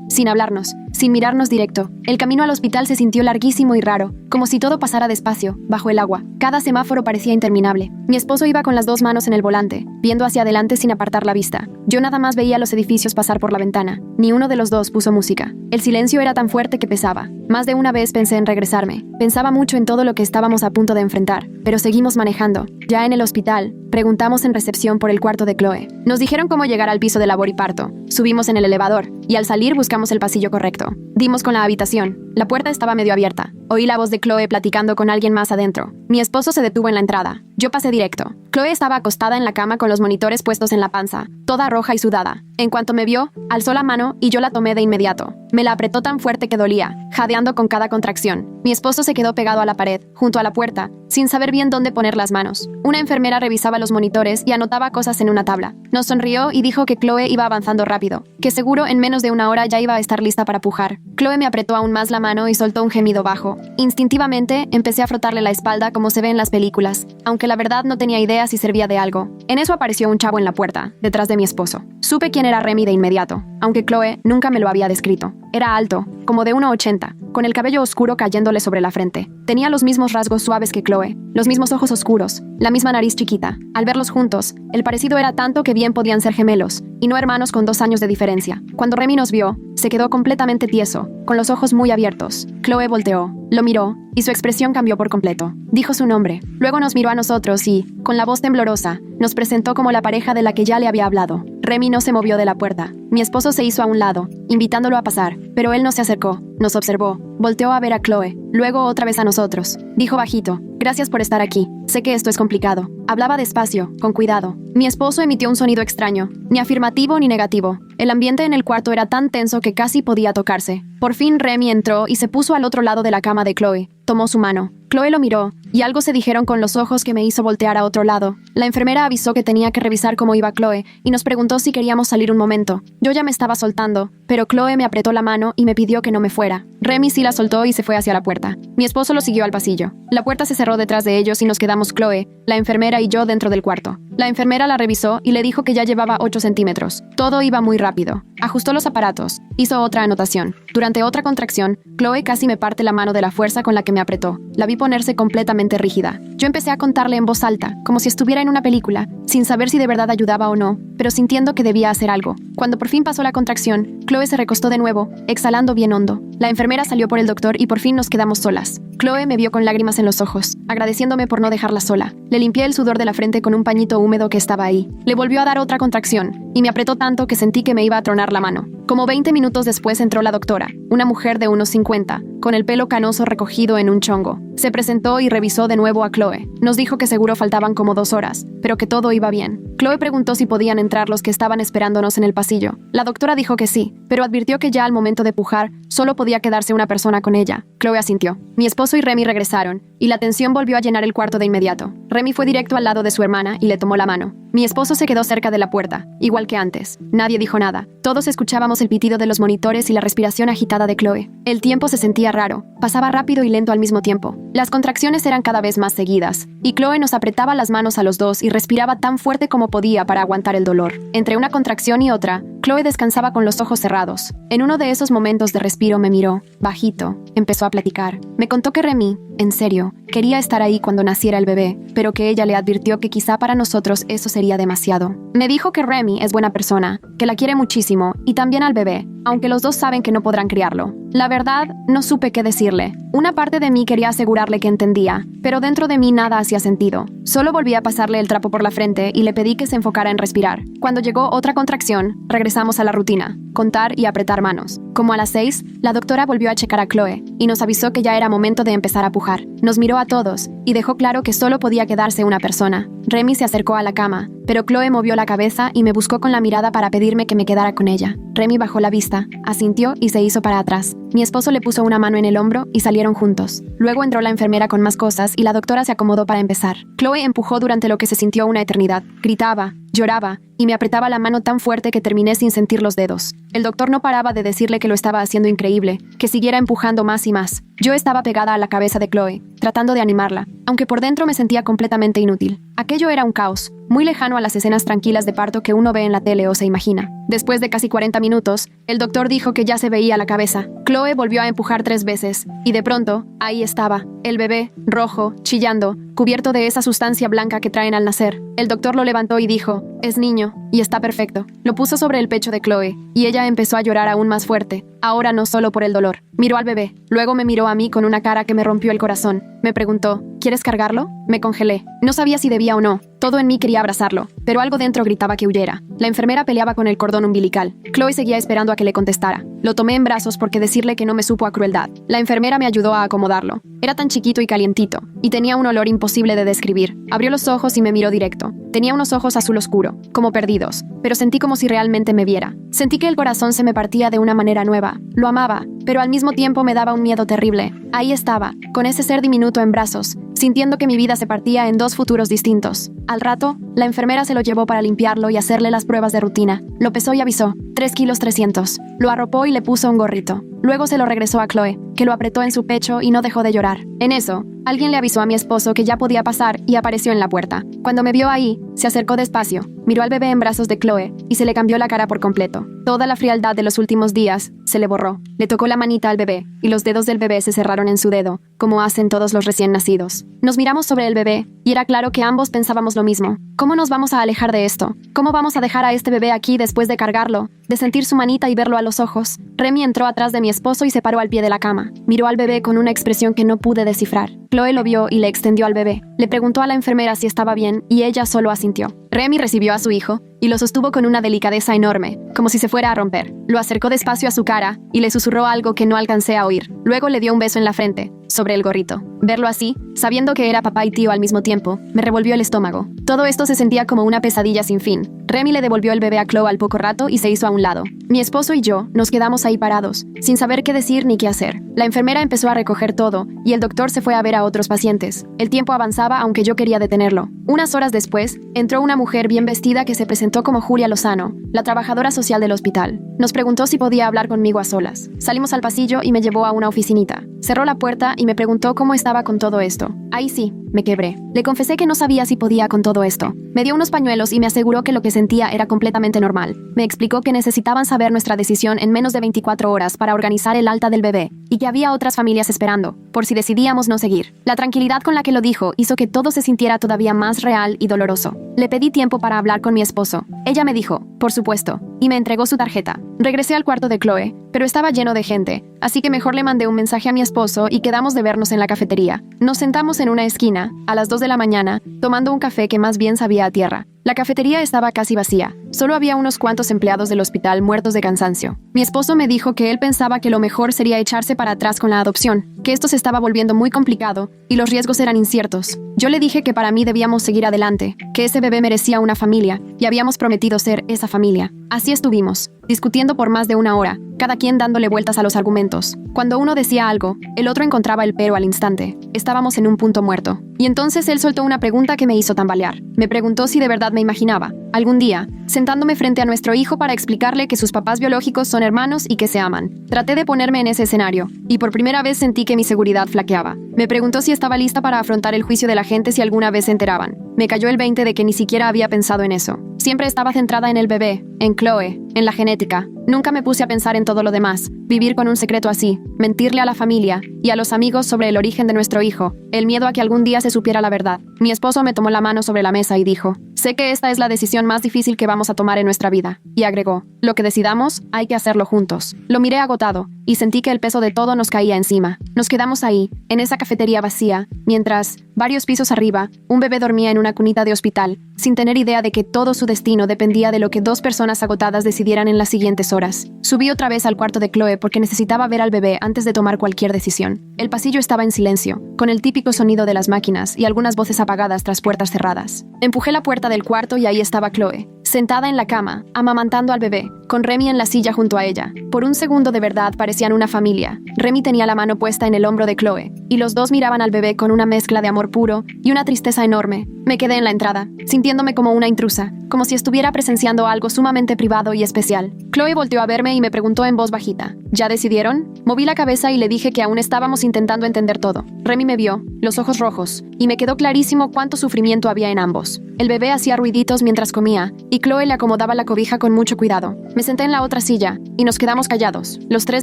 sin hablarnos, sin mirarnos directo. El camino al hospital se sintió larguísimo y raro, como si todo pasara despacio, bajo el agua. Cada semáforo parecía interminable. Mi esposo iba con las 2 manos en el volante, viendo hacia adelante sin apartar la vista. Yo nada más veía los edificios pasar por la ventana. Ni uno de los dos puso música. El silencio era tan fuerte que pesaba. Más de una vez pensé en regresarme. Pensaba mucho en todo lo que estábamos a punto de enfrentar. Pero seguimos manejando. Ya en el hospital, preguntamos en recepción por el cuarto de Chloe. Nos dijeron cómo llegar al piso de labor y parto. Subimos en el elevador, y al salir buscamos el pasillo correcto. Dimos con la habitación. La puerta estaba medio abierta. Oí la voz de Chloe platicando con alguien más adentro. Mi esposo se detuvo en la entrada. Yo pasé directo. Chloe estaba acostada en la cama con los monitores puestos en la panza, toda roja y sudada. En cuanto me vio, alzó la mano y yo la tomé de inmediato. Me la apretó tan fuerte que dolía, jadeando con cada contracción. Mi esposo se quedó pegado a la pared, junto a la puerta, sin saber bien dónde poner las manos. Una enfermera revisaba los monitores y anotaba cosas en una tabla. Nos sonrió y dijo que Chloe iba avanzando rápido, que seguro en menos de 1 hora ya iba a estar lista para pujar. Chloe me apretó aún más la mano y soltó un gemido bajo. Instintivamente, empecé a frotarle la espalda como se ve en las películas, aunque la verdad no tenía idea si servía de algo. En eso apareció un chavo en la puerta, detrás de mi esposo. Supe quién era Remy de inmediato, aunque Chloe nunca me lo había descrito. Era alto, como de 1,80, con el cabello oscuro cayéndole sobre la frente. Tenía los mismos rasgos suaves que Chloe, los mismos ojos oscuros, la misma nariz chiquita. Al verlos juntos, el parecido era tanto que bien podían ser gemelos, y no hermanos con 2 años de diferencia. Cuando Remy nos vio, se quedó completamente tieso, con los ojos muy abiertos. Chloe volteó, lo miró, y su expresión cambió por completo. Dijo su nombre. Luego nos miró a nosotros y, con la voz temblorosa, nos presentó como la pareja de la que ya le había hablado. Remy no se movió de la puerta. Mi esposo se hizo a un lado, invitándolo a pasar, pero él no se acercó, nos observó, volteó a ver a Chloe, luego otra vez a nosotros. Dijo bajito, gracias por estar aquí, sé que esto es complicado. Hablaba despacio, con cuidado. Mi esposo emitió un sonido extraño, ni afirmativo ni negativo. El ambiente en el cuarto era tan tenso que casi podía tocarse. Por fin Remy entró y se puso al otro lado de la cama de Chloe. Tomó su mano. Chloe lo miró, y algo se dijeron con los ojos que me hizo voltear a otro lado. La enfermera avisó que tenía que revisar cómo iba Chloe, y nos preguntó si queríamos salir un momento. Yo ya me estaba soltando, pero Chloe me apretó la mano y me pidió que no me fuera. Remy sí la soltó y se fue hacia la puerta. Mi esposo lo siguió al pasillo. La puerta se cerró detrás de ellos y nos quedamos Chloe, la enfermera y yo dentro del cuarto. La enfermera la revisó y le dijo que ya llevaba 8 centímetros. Todo iba muy rápido. Ajustó los aparatos. Hizo otra anotación. Durante otra contracción, Chloe casi me parte la mano de la fuerza con la que me apretó. La vi ponerse completamente rígida. Yo empecé a contarle en voz alta, como si estuviera en una película, sin saber si de verdad ayudaba o no, pero sintiendo que debía hacer algo. Cuando por fin pasó la contracción, Chloe se recostó de nuevo, exhalando bien hondo. La enfermera salió por el doctor y por fin nos quedamos solas. Chloe me vio con lágrimas en los ojos, agradeciéndome por no dejarla sola. Le limpié el sudor de la frente con un pañito húmedo que estaba ahí. Le volvió a dar otra contracción, y me apretó tanto que sentí que me iba a tronar la mano. Como 20 minutos después entró la doctora, una mujer de unos 50, con el pelo canoso recogido en un chongo. Se presentó y revisó de nuevo a Chloe. Nos dijo que seguro faltaban como 2 horas, pero que todo iba bien. Chloe preguntó si podían entrar los que estaban esperándonos en el pasillo. La doctora dijo que sí, pero advirtió que ya al momento de pujar, solo podía quedarse una persona con ella. Chloe asintió. Mi esposo y Remy regresaron, y la tensión volvió a llenar el cuarto de inmediato. Remy fue directo al lado de su hermana y le tomó la mano. Mi esposo se quedó cerca de la puerta, igual que antes. Nadie dijo nada. Todos escuchábamos el pitido de los monitores y la respiración agitada de Chloe. El tiempo se sentía raro, pasaba rápido y lento al mismo tiempo. Las contracciones eran cada vez más seguidas, y Chloe nos apretaba las manos a los dos y respiraba tan fuerte como podía para aguantar el dolor. Entre una contracción y otra, Chloe descansaba con los ojos cerrados. En uno de esos momentos de respiro me miró, bajito, empezó a platicar. Me contó que Remy, en serio, quería estar ahí cuando naciera el bebé, pero que ella le advirtió que quizá para nosotros eso sería demasiado. Me dijo que Remy es buena persona, que la quiere muchísimo, y también al bebé, aunque los dos saben que no podrán criarlo. La verdad, no supe qué decirle. Una parte de mí quería asegurarle que entendía, pero dentro de mí nada hacía sentido. Solo volví a pasarle el trapo por la frente y le pedí que se enfocara en respirar. Cuando llegó otra contracción, regresamos a la rutina, contar y apretar manos. Como a las 6, la doctora volvió a checar a Chloe y nos avisó que ya era momento de empezar a pujar. Nos miró a todos y dejó claro que solo podía quedarse una persona. Remy se acercó a la cama, pero Chloe movió la cabeza y me buscó con la mirada para pedirme que me quedara con ella. Remy bajó la vista, asintió y se hizo para atrás. Mi esposo le puso una mano en el hombro y salieron juntos. Luego entró la enfermera con más cosas y la doctora se acomodó para empezar. Chloe empujó durante lo que se sintió una eternidad. Gritaba, lloraba y me apretaba la mano tan fuerte que terminé sin sentir los dedos. El doctor no paraba de decirle que lo estaba haciendo increíble, que siguiera empujando más y más. Yo estaba pegada a la cabeza de Chloe, tratando de animarla, aunque por dentro me sentía completamente inútil. Aquello era un caos, muy lejano a las escenas tranquilas de parto que uno ve en la tele o se imagina. Después de casi 40 minutos, el doctor dijo que ya se veía la cabeza. Chloe volvió a empujar 3 veces, y de pronto, ahí estaba, el bebé, rojo, chillando, cubierto de esa sustancia blanca que traen al nacer. El doctor lo levantó y dijo, es niño, y está perfecto. Lo puso sobre el pecho de Chloe, y ella empezó a llorar aún más fuerte, ahora no solo por el dolor. Miró al bebé, luego me miró a mí con una cara que me rompió el corazón. Me preguntó, ¿quieres cargarlo? Me congelé. No sabía si debía o no. Todo en mí quería abrazarlo, pero algo dentro gritaba que huyera. La enfermera peleaba con el cordón umbilical. Chloe seguía esperando a que le contestara. Lo tomé en brazos porque decirle que no me supo a crueldad. La enfermera me ayudó a acomodarlo. Era tan chiquito y calientito, y tenía un olor imposible de describir. Abrió los ojos y me miró directo. Tenía unos ojos azul oscuro, como perdidos, pero sentí como si realmente me viera. Sentí que el corazón se me partía de una manera nueva. Lo amaba, pero al mismo tiempo me daba un miedo terrible. Ahí estaba, con ese ser diminuto en brazos, sintiendo que mi vida se partía en 2 futuros distintos. Al rato, la enfermera se lo llevó para limpiarlo y hacerle las pruebas de rutina. Lo pesó y avisó, 3 kilos 300. Lo arropó y le puso un gorrito. Luego se lo regresó a Chloe, que lo apretó en su pecho y no dejó de llorar. En eso, alguien le avisó a mi esposo que ya podía pasar y apareció en la puerta. Cuando me vio ahí, se acercó despacio, miró al bebé en brazos de Chloe y se le cambió la cara por completo. Toda la frialdad de los últimos días se le borró. Le tocó la manita al bebé y los dedos del bebé se cerraron en su dedo, como hacen todos los recién nacidos. Nos miramos sobre el bebé y era claro que ambos pensábamos lo mismo. ¿Cómo nos vamos a alejar de esto? ¿Cómo vamos a dejar a este bebé aquí después de cargarlo, de sentir su manita y verlo a los ojos? Remy entró atrás de mi esposo y se paró al pie de la cama. Miró al bebé con una expresión que no pude descifrar. Chloe lo vio y le extendió al bebé. Le preguntó a la enfermera si estaba bien y ella solo asintió. Remy recibió a su hijo y lo sostuvo con una delicadeza enorme, como si se fuera a romper. Lo acercó despacio a su cara y le susurró algo que no alcancé a oír. Luego le dio un beso en la frente, sobre el gorrito. Verlo así, sabiendo que era papá y tío al mismo tiempo, me revolvió el estómago. Todo esto se sentía como una pesadilla sin fin. Remy le devolvió el bebé a Chloe al poco rato y se hizo a un lado. Mi esposo y yo nos quedamos ahí parados, sin saber qué decir ni qué hacer. La enfermera empezó a recoger todo y el doctor se fue a ver a otros pacientes. El tiempo avanzaba aunque yo quería detenerlo. Unas horas después, entró una mujer bien vestida que se presentó como Julia Lozano, la trabajadora social del hospital. Nos preguntó si podía hablar conmigo a solas. Salimos al pasillo y me llevó a una oficinita. Cerró la puerta y me preguntó cómo estaba con todo esto. Ahí sí, me quebré. Le confesé que no sabía si podía con todo esto. Me dio unos pañuelos y me aseguró que lo que sentía era completamente normal. Me explicó que necesitaban saber nuestra decisión en menos de 24 horas para organizar el alta del bebé y que había otras familias esperando, por si decidíamos no seguir. La tranquilidad con la que lo dijo hizo que todo se sintiera todavía más real y doloroso. Le pedí tiempo para hablar con mi esposo. Ella me dijo, por supuesto, y me entregó su tarjeta. Regresé al cuarto de Chloe, pero estaba lleno de gente, así que mejor le mandé un mensaje a mi esposo y quedamos de vernos en la cafetería. Nos sentamos en una esquina, a las 2 de la mañana, tomando un café que más bien sabía a tierra. La cafetería estaba casi vacía. Solo había unos cuantos empleados del hospital muertos de cansancio. Mi esposo me dijo que él pensaba que lo mejor sería echarse para atrás con la adopción, que esto se estaba volviendo muy complicado y los riesgos eran inciertos. Yo le dije que para mí debíamos seguir adelante, que ese bebé merecía una familia y habíamos prometido ser esa familia. Así estuvimos, discutiendo por más de una hora, cada quien dándole vueltas a los argumentos. Cuando uno decía algo, el otro encontraba el pero al instante. Estábamos en un punto muerto. Y entonces él soltó una pregunta que me hizo tambalear. Me preguntó si de verdad me imaginaba, algún día, sentándome frente a nuestro hijo para explicarle que sus papás biológicos son hermanos y que se aman. Traté de ponerme en ese escenario, y por primera vez sentí que mi seguridad flaqueaba. Me preguntó si estaba lista para afrontar el juicio de la gente si alguna vez se enteraban. Me cayó el 20 de que ni siquiera había pensado en eso. Siempre estaba centrada en el bebé, en Chloe, en la genética. Nunca me puse a pensar en todo lo demás. Vivir con un secreto así, mentirle a la familia y a los amigos sobre el origen de nuestro hijo, el miedo a que algún día se supiera la verdad. Mi esposo me tomó la mano sobre la mesa y dijo, sé que esta es la decisión más difícil que vamos a tomar en nuestra vida. Y agregó, lo que decidamos, hay que hacerlo juntos. Lo miré agotado y sentí que el peso de todo nos caía encima. Nos quedamos ahí, en esa cafetería vacía, mientras, varios pisos arriba, un bebé dormía en una cunita de hospital, sin tener idea de que todo su destino dependía de lo que dos personas agotadas decidieran en las siguientes horas. Subí otra vez al cuarto de Chloe porque necesitaba ver al bebé antes de tomar cualquier decisión. El pasillo estaba en silencio, con el típico sonido de las máquinas y algunas voces apagadas tras puertas cerradas. Empujé la puerta del cuarto y ahí estaba Chloe, sentada en la cama, amamantando al bebé, con Remy en la silla junto a ella. Por un segundo de verdad parecían una familia. Remy tenía la mano puesta en el hombro de Chloe, y los dos miraban al bebé con una mezcla de amor puro y una tristeza enorme. Me quedé en la entrada, sintiéndome como una intrusa, como si estuviera presenciando algo sumamente privado y especial. Chloe volteó a verme y me preguntó en voz bajita, ¿ya decidieron? Moví la cabeza y le dije que aún estábamos intentando entender todo. Remy me vio, los ojos rojos, y me quedó clarísimo cuánto sufrimiento había en ambos. El bebé hacía ruiditos mientras comía, y Chloe le acomodaba la cobija con mucho cuidado. Me senté en la otra silla, y nos quedamos callados, los tres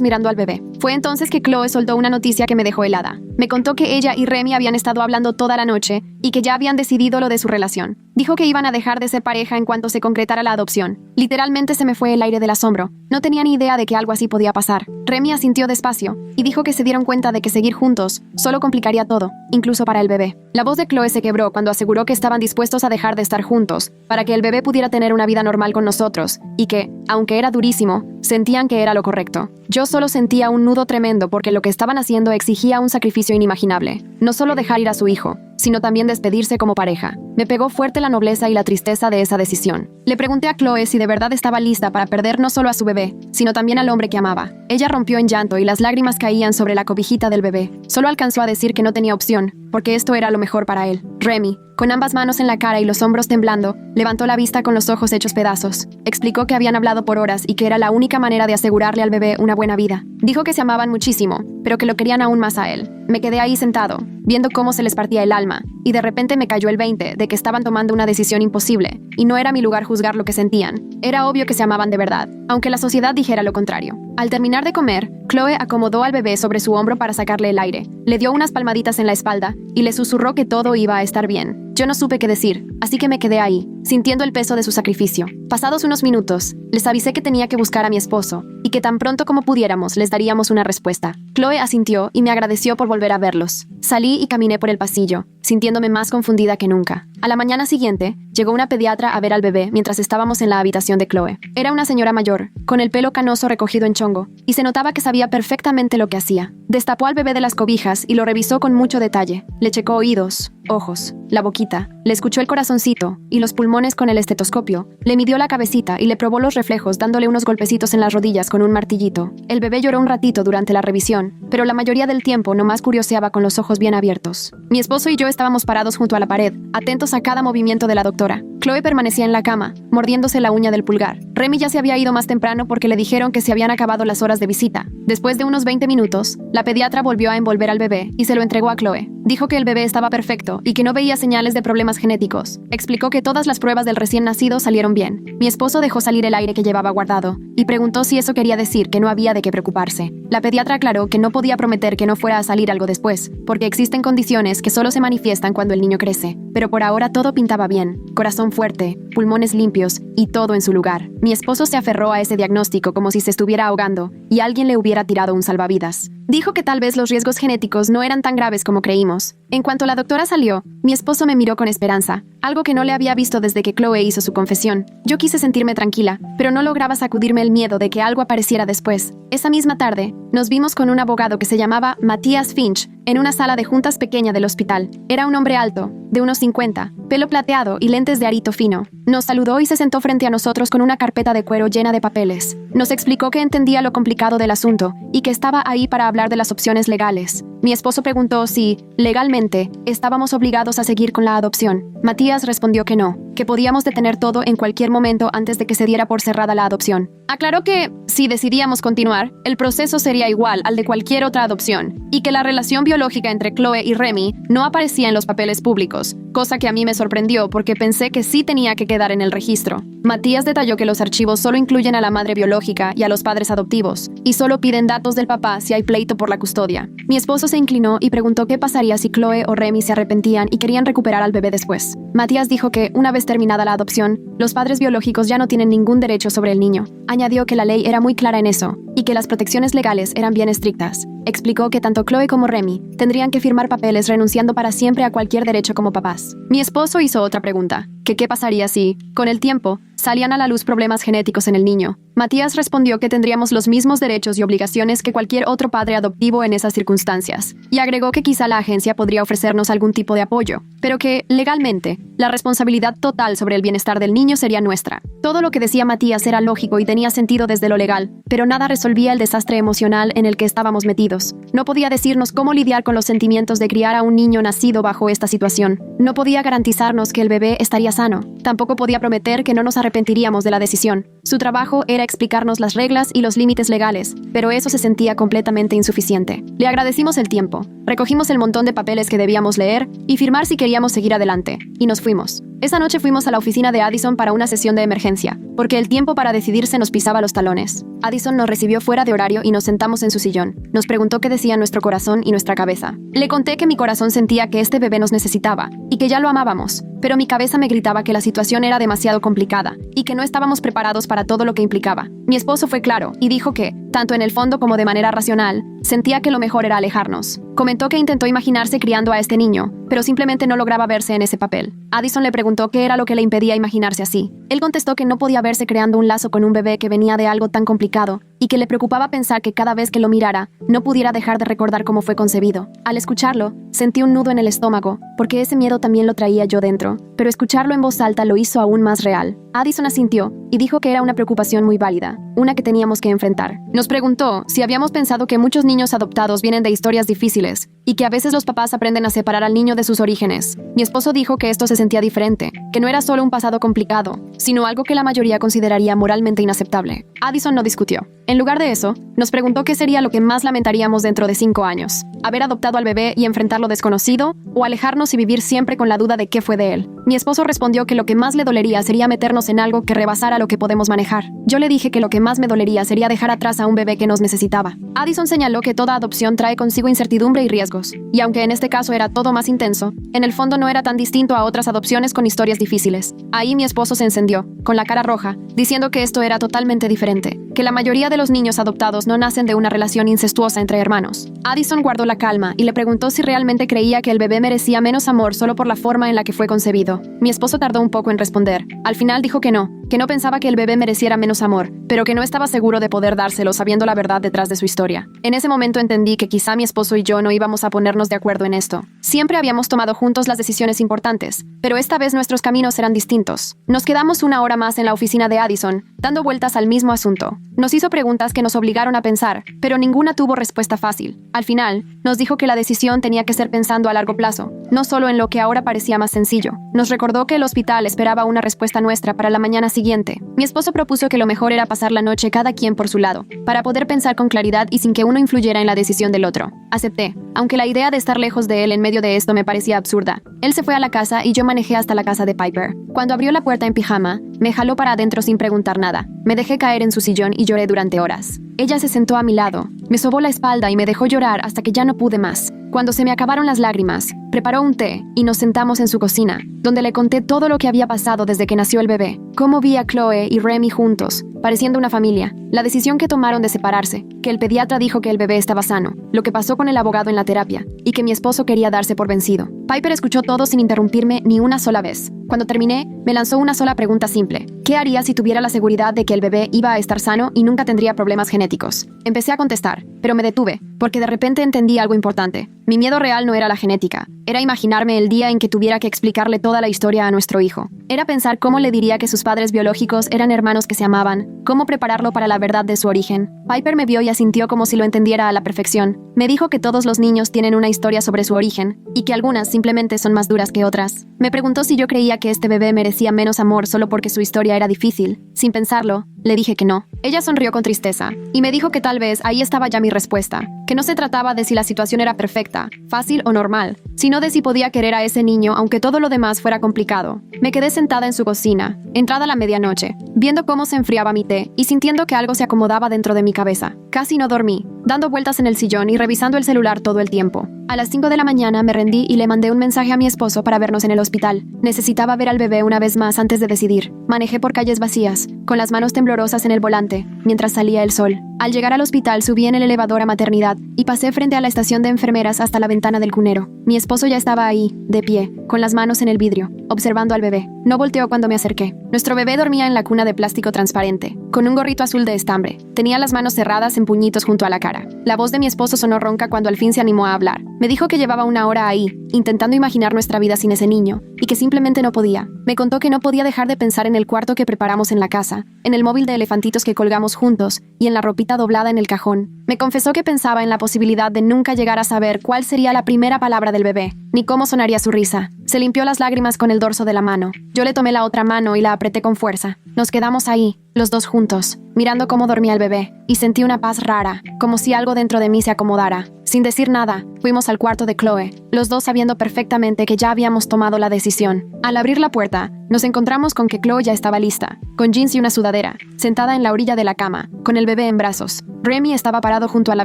mirando al bebé. Fue entonces que Chloe soltó una noticia que me dejó helada. Me contó que ella y Remy habían estado hablando toda la noche, y que ya habían decidido lo de su relación. Dijo que iban a dejar de ser pareja en cuanto se concretara la adopción. Literalmente se me fue el aire del asombro. No tenía ni idea de que algo así podía pasar. Remy asintió despacio, y dijo que se dieron cuenta de que seguir juntos solo complicaría todo, incluso para el bebé. La voz de Chloe se quebró cuando aseguró que estaban dispuestos a dejar de estar juntos, para que el bebé pudiera tener una vida normal con nosotros, y que, aunque era durísimo, sentían que era lo correcto. Yo solo sentía un nudo tremendo porque lo que estaban haciendo exigía un sacrificio inimaginable. No solo dejar ir a su hijo, sino también despedirse como pareja. Me pegó fuerte la nobleza y la tristeza de esa decisión. Le pregunté a Chloe si de verdad estaba lista para perder no solo a su bebé, sino también al hombre que amaba. Ella rompió en llanto y las lágrimas caían sobre la cobijita del bebé. Solo alcanzó a decir que no tenía opción, porque esto era lo mejor para él. Remy, con ambas manos en la cara y los hombros temblando, levantó la vista con los ojos hechos pedazos. Explicó que habían hablado por horas y que era la única manera de asegurarle al bebé una buena vida. Dijo que se amaban muchísimo, pero que lo querían aún más a él. Me quedé ahí sentado, viendo cómo se les partía el alma, y de repente me cayó el 20 de que estaban tomando una decisión imposible, y no era mi lugar juzgar lo que sentían. Era obvio que se amaban de verdad, aunque la sociedad dijera lo contrario. Al terminar de comer, Chloe acomodó al bebé sobre su hombro para sacarle el aire, le dio unas palmaditas en la espalda y le susurró que todo iba a estar bien. Yo no supe qué decir, así que me quedé ahí, sintiendo el peso de su sacrificio. Pasados unos minutos, les avisé que tenía que buscar a mi esposo y que tan pronto como pudiéramos les daríamos una respuesta. Chloe asintió y me agradeció por volver a verlos. Salí y caminé por el pasillo, sintiéndome más confundida que nunca. A la mañana siguiente, llegó una pediatra a ver al bebé mientras estábamos en la habitación de Chloe. Era una señora mayor, con el pelo canoso recogido en chongo, y se notaba que sabía perfectamente lo que hacía. Destapó al bebé de las cobijas y lo revisó con mucho detalle. Le checó oídos, ojos, la boquita, le escuchó el corazoncito y los pulmones con el estetoscopio, le midió la cabecita y le probó los reflejos dándole unos golpecitos en las rodillas con un martillito. El bebé lloró un ratito durante la revisión, pero la mayoría del tiempo nomás curioseaba con los ojos bien abiertos. Mi esposo y yo estábamos parados junto a la pared, atentos a cada movimiento de la doctora. Chloe permanecía en la cama, mordiéndose la uña del pulgar. Remy ya se había ido más temprano porque le dijeron que se habían acabado las horas de visita. Después de unos 20 minutos, la pediatra volvió a envolver al bebé y se lo entregó a Chloe. Dijo que el bebé estaba perfecto y que no veía señales de problemas genéticos. Explicó que todas las pruebas del recién nacido salieron bien. Mi esposo dejó salir el aire que llevaba guardado y preguntó si eso quería decir que no había de qué preocuparse. La pediatra aclaró que no podía prometer que no fuera a salir algo después, porque existen condiciones que solo se manifiestan cuando el niño crece. Pero por ahora todo pintaba bien. Corazón fuerte, pulmones limpios y todo en su lugar. Mi esposo se aferró a ese diagnóstico como si se estuviera ahogando y alguien le hubiera tirado un salvavidas. Dijo que tal vez los riesgos genéticos no eran tan graves como creímos. En cuanto la doctora salió, mi esposo me miró con esperanza, algo que no le había visto desde que Chloe hizo su confesión. Yo quise sentirme tranquila, pero no lograba sacudirme el miedo de que algo apareciera después. Esa misma tarde, nos vimos con un abogado que se llamaba Matthias Finch en una sala de juntas pequeña del hospital. Era un hombre alto, de unos 50, pelo plateado y lentes de arito fino. Nos saludó y se sentó frente a nosotros con una carpeta de cuero llena de papeles. Nos explicó que entendía lo complicado del asunto y que estaba ahí para hablar de las opciones legales. Mi esposo preguntó si, legalmente, estábamos obligados a seguir con la adopción. Matthias respondió que no, que podíamos detener todo en cualquier momento antes de que se diera por cerrada la adopción. Aclaró que, si decidíamos continuar, el proceso sería igual al de cualquier otra adopción, y que la relación biológica entre Chloe y Remy no aparecía en los papeles públicos, cosa que a mí me sorprendió porque pensé que sí tenía que quedar en el registro. Matthias detalló que los archivos solo incluyen a la madre biológica y a los padres adoptivos, y solo piden datos del papá si hay pleito por la custodia. Mi esposo se inclinó y preguntó qué pasaría si Chloe o Remy se arrepentían y querían recuperar al bebé después. Matthias dijo que, una vez terminada la adopción, los padres biológicos ya no tienen ningún derecho sobre el niño. Añadió que la ley era muy clara en eso, y que las protecciones legales eran bien estrictas. Explicó que tanto Chloe como Remy tendrían que firmar papeles renunciando para siempre a cualquier derecho como papás. Mi esposo hizo otra pregunta, que qué pasaría si, con el tiempo, salían a la luz problemas genéticos en el niño. Matthias respondió que tendríamos los mismos derechos y obligaciones que cualquier otro padre adoptivo en esas circunstancias, y agregó que quizá la agencia podría ofrecernos algún tipo de apoyo, pero que, legalmente, la responsabilidad total sobre el bienestar del niño sería nuestra. Todo lo que decía Matthias era lógico y tenía sentido desde lo legal, pero nada resolvía el desastre emocional en el que estábamos metidos. No podía decirnos cómo lidiar con los sentimientos de criar a un niño nacido bajo esta situación. No podía garantizarnos que el bebé estaría sano. Tampoco podía prometer que no nos arrepentiríamos de la decisión. Su trabajo era explicarnos las reglas y los límites legales, pero eso se sentía completamente insuficiente. Le agradecimos el tiempo, recogimos el montón de papeles que debíamos leer y firmar si queríamos seguir adelante, y nos fuimos. Esa noche fuimos a la oficina de Addison para una sesión de emergencia, porque el tiempo para decidirse nos pisaba los talones. Addison nos recibió fuera de horario y nos sentamos en su sillón. Nos preguntó qué decía nuestro corazón y nuestra cabeza. Le conté que mi corazón sentía que este bebé nos necesitaba y que ya lo amábamos, pero mi cabeza me gritaba que la situación era demasiado complicada y que no estábamos preparados para todo lo que implicaba. Mi esposo fue claro y dijo que, tanto en el fondo como de manera racional, sentía que lo mejor era alejarnos. Comentó que intentó imaginarse criando a este niño, pero simplemente no lograba verse en ese papel. Addison le preguntó qué era lo que le impedía imaginarse así. Él contestó que no podía verse creando un lazo con un bebé que venía de algo tan complicado y que le preocupaba pensar que cada vez que lo mirara, no pudiera dejar de recordar cómo fue concebido. Al escucharlo, sentí un nudo en el estómago, porque ese miedo también lo traía yo dentro, pero escucharlo en voz alta lo hizo aún más real. Addison asintió y dijo que era una preocupación muy válida, una que teníamos que enfrentar. Nos preguntó si habíamos pensado que muchos niños adoptados vienen de historias difíciles y que a veces los papás aprenden a separar al niño de sus orígenes. Mi esposo dijo que esto se sentía diferente, que no era solo un pasado complicado, sino algo que la mayoría consideraría moralmente inaceptable. Addison no discutió. En lugar de eso, nos preguntó qué sería lo que más lamentaríamos dentro de 5 años. Haber adoptado al bebé y enfrentar lo desconocido, o alejarnos y vivir siempre con la duda de qué fue de él. Mi esposo respondió que lo que más le dolería sería meternos en algo que rebasara lo que podemos manejar. Yo le dije que lo que más me dolería sería dejar atrás a un bebé que nos necesitaba. Addison señaló que toda adopción trae consigo incertidumbre y riesgos, y aunque en este caso era todo más intenso, en el fondo no era tan distinto a otras adopciones con historias difíciles. Ahí mi esposo se encendió, con la cara roja, diciendo que esto era totalmente diferente, que la mayoría de los niños adoptados no nacen de una relación incestuosa entre hermanos. Addison guardó la calma y le preguntó si realmente creía que el bebé merecía menos amor solo por la forma en la que fue concebido. Mi esposo tardó un poco en responder. Al final dijo que no pensaba que el bebé mereciera menos amor, pero que no estaba seguro de poder dárselo sabiendo la verdad detrás de su historia. En ese momento entendí que quizá mi esposo y yo no íbamos a ponernos de acuerdo en esto. Siempre habíamos tomado juntos las decisiones importantes, pero esta vez nuestros caminos eran distintos. Nos quedamos 1 hora más en la oficina de Addison, dando vueltas al mismo asunto. Nos hizo preguntas que nos obligaron a pensar, pero ninguna tuvo respuesta fácil. Al final, nos dijo que la decisión tenía que ser pensando a largo plazo, no solo en lo que ahora parecía más sencillo. Nos recordó que el hospital esperaba una respuesta nuestra para la mañana siguiente. Mi esposo propuso que lo mejor era pasar la noche cada quien por su lado, para poder pensar con claridad y sin que uno influyera en la decisión del otro. Acepté, aunque la idea de estar lejos de él en medio de esto me parecía absurda. Él se fue a la casa y yo manejé hasta la casa de Piper. Cuando abrió la puerta en pijama, me jaló para adentro sin preguntar nada. Me dejé caer en su sillón y lloré durante horas. Ella se sentó a mi lado, me sobó la espalda y me dejó llorar hasta que ya no pude más. Cuando se me acabaron las lágrimas, preparó un té y nos sentamos en su cocina, donde le conté todo lo que había pasado desde que nació el bebé, cómo vi a Chloe y Remy juntos, pareciendo una familia, la decisión que tomaron de separarse, que el pediatra dijo que el bebé estaba sano, lo que pasó con el abogado en la terapia, y que mi esposo quería darse por vencido. Piper escuchó todo sin interrumpirme ni una sola vez. Cuando terminé, me lanzó una sola pregunta simple. ¿Qué haría si tuviera la seguridad de que el bebé iba a estar sano y nunca tendría problemas genéticos? Empecé a contestar, pero me detuve, porque de repente entendí algo importante. Mi miedo real no era la genética, era imaginarme el día en que tuviera que explicarle toda la historia a nuestro hijo. Era pensar cómo le diría que sus padres biológicos eran hermanos que se amaban, cómo prepararlo para la verdad de su origen. Piper me vio y asintió como si lo entendiera a la perfección. Me dijo que todos los niños tienen una historia sobre su origen, y que algunas simplemente son más duras que otras. Me preguntó si yo creía que este bebé merecía menos amor solo porque su historia era difícil. Sin pensarlo, le dije que no. Ella sonrió con tristeza, y me dijo que tal vez ahí estaba ya mi respuesta, que no se trataba de si la situación era perfecta, fácil o normal, sino de si podía querer a ese niño aunque todo lo demás fuera complicado. Me quedé sentada en su cocina, entrada la medianoche, viendo cómo se enfriaba mi té y sintiendo que algo se acomodaba dentro de mi cabeza. Casi no dormí, dando vueltas en el sillón y revisando el celular todo el tiempo. A las 5 de la mañana me rendí y le mandé un mensaje a mi esposo para vernos en el hospital. Necesitaba ver al bebé una vez más antes de decidir. Manejé por calles vacías, con las manos temblorosas en el volante, mientras salía el sol. Al llegar al hospital subí en el elevador a maternidad y pasé frente a la estación de enfermeras hasta la ventana del cunero. Mi esposo ya estaba ahí, de pie, con las manos en el vidrio, observando al bebé. No volteó cuando me acerqué. Nuestro bebé dormía en la cuna de plástico transparente, con un gorrito azul de estambre. Tenía las manos cerradas en puñitos junto a la cara. La voz de mi esposo sonó ronca cuando al fin se animó a hablar. Me dijo que llevaba 1 hora ahí, intentando imaginar nuestra vida sin ese niño, y que simplemente no podía. Me contó que no podía dejar de pensar en el cuarto que preparamos en la casa, en el móvil de elefantitos que colgamos juntos, y en la ropita doblada en el cajón. Me confesó que pensaba en la posibilidad de nunca llegar a saber cuál sería la primera palabra del bebé, ni cómo sonaría su risa. Se limpió las lágrimas con el dorso de la mano. Yo le tomé la otra mano y la apreté con fuerza. Nos quedamos ahí, los dos juntos, mirando cómo dormía el bebé, y sentí una paz rara, como si algo dentro de mí se acomodara. Sin decir nada, fuimos al cuarto de Chloe, los dos sabiendo perfectamente que ya habíamos tomado la decisión. Al abrir la puerta, nos encontramos con que Chloe ya estaba lista, con jeans y una sudadera, sentada en la orilla de la cama, con el bebé en brazos. Remy estaba parado junto a la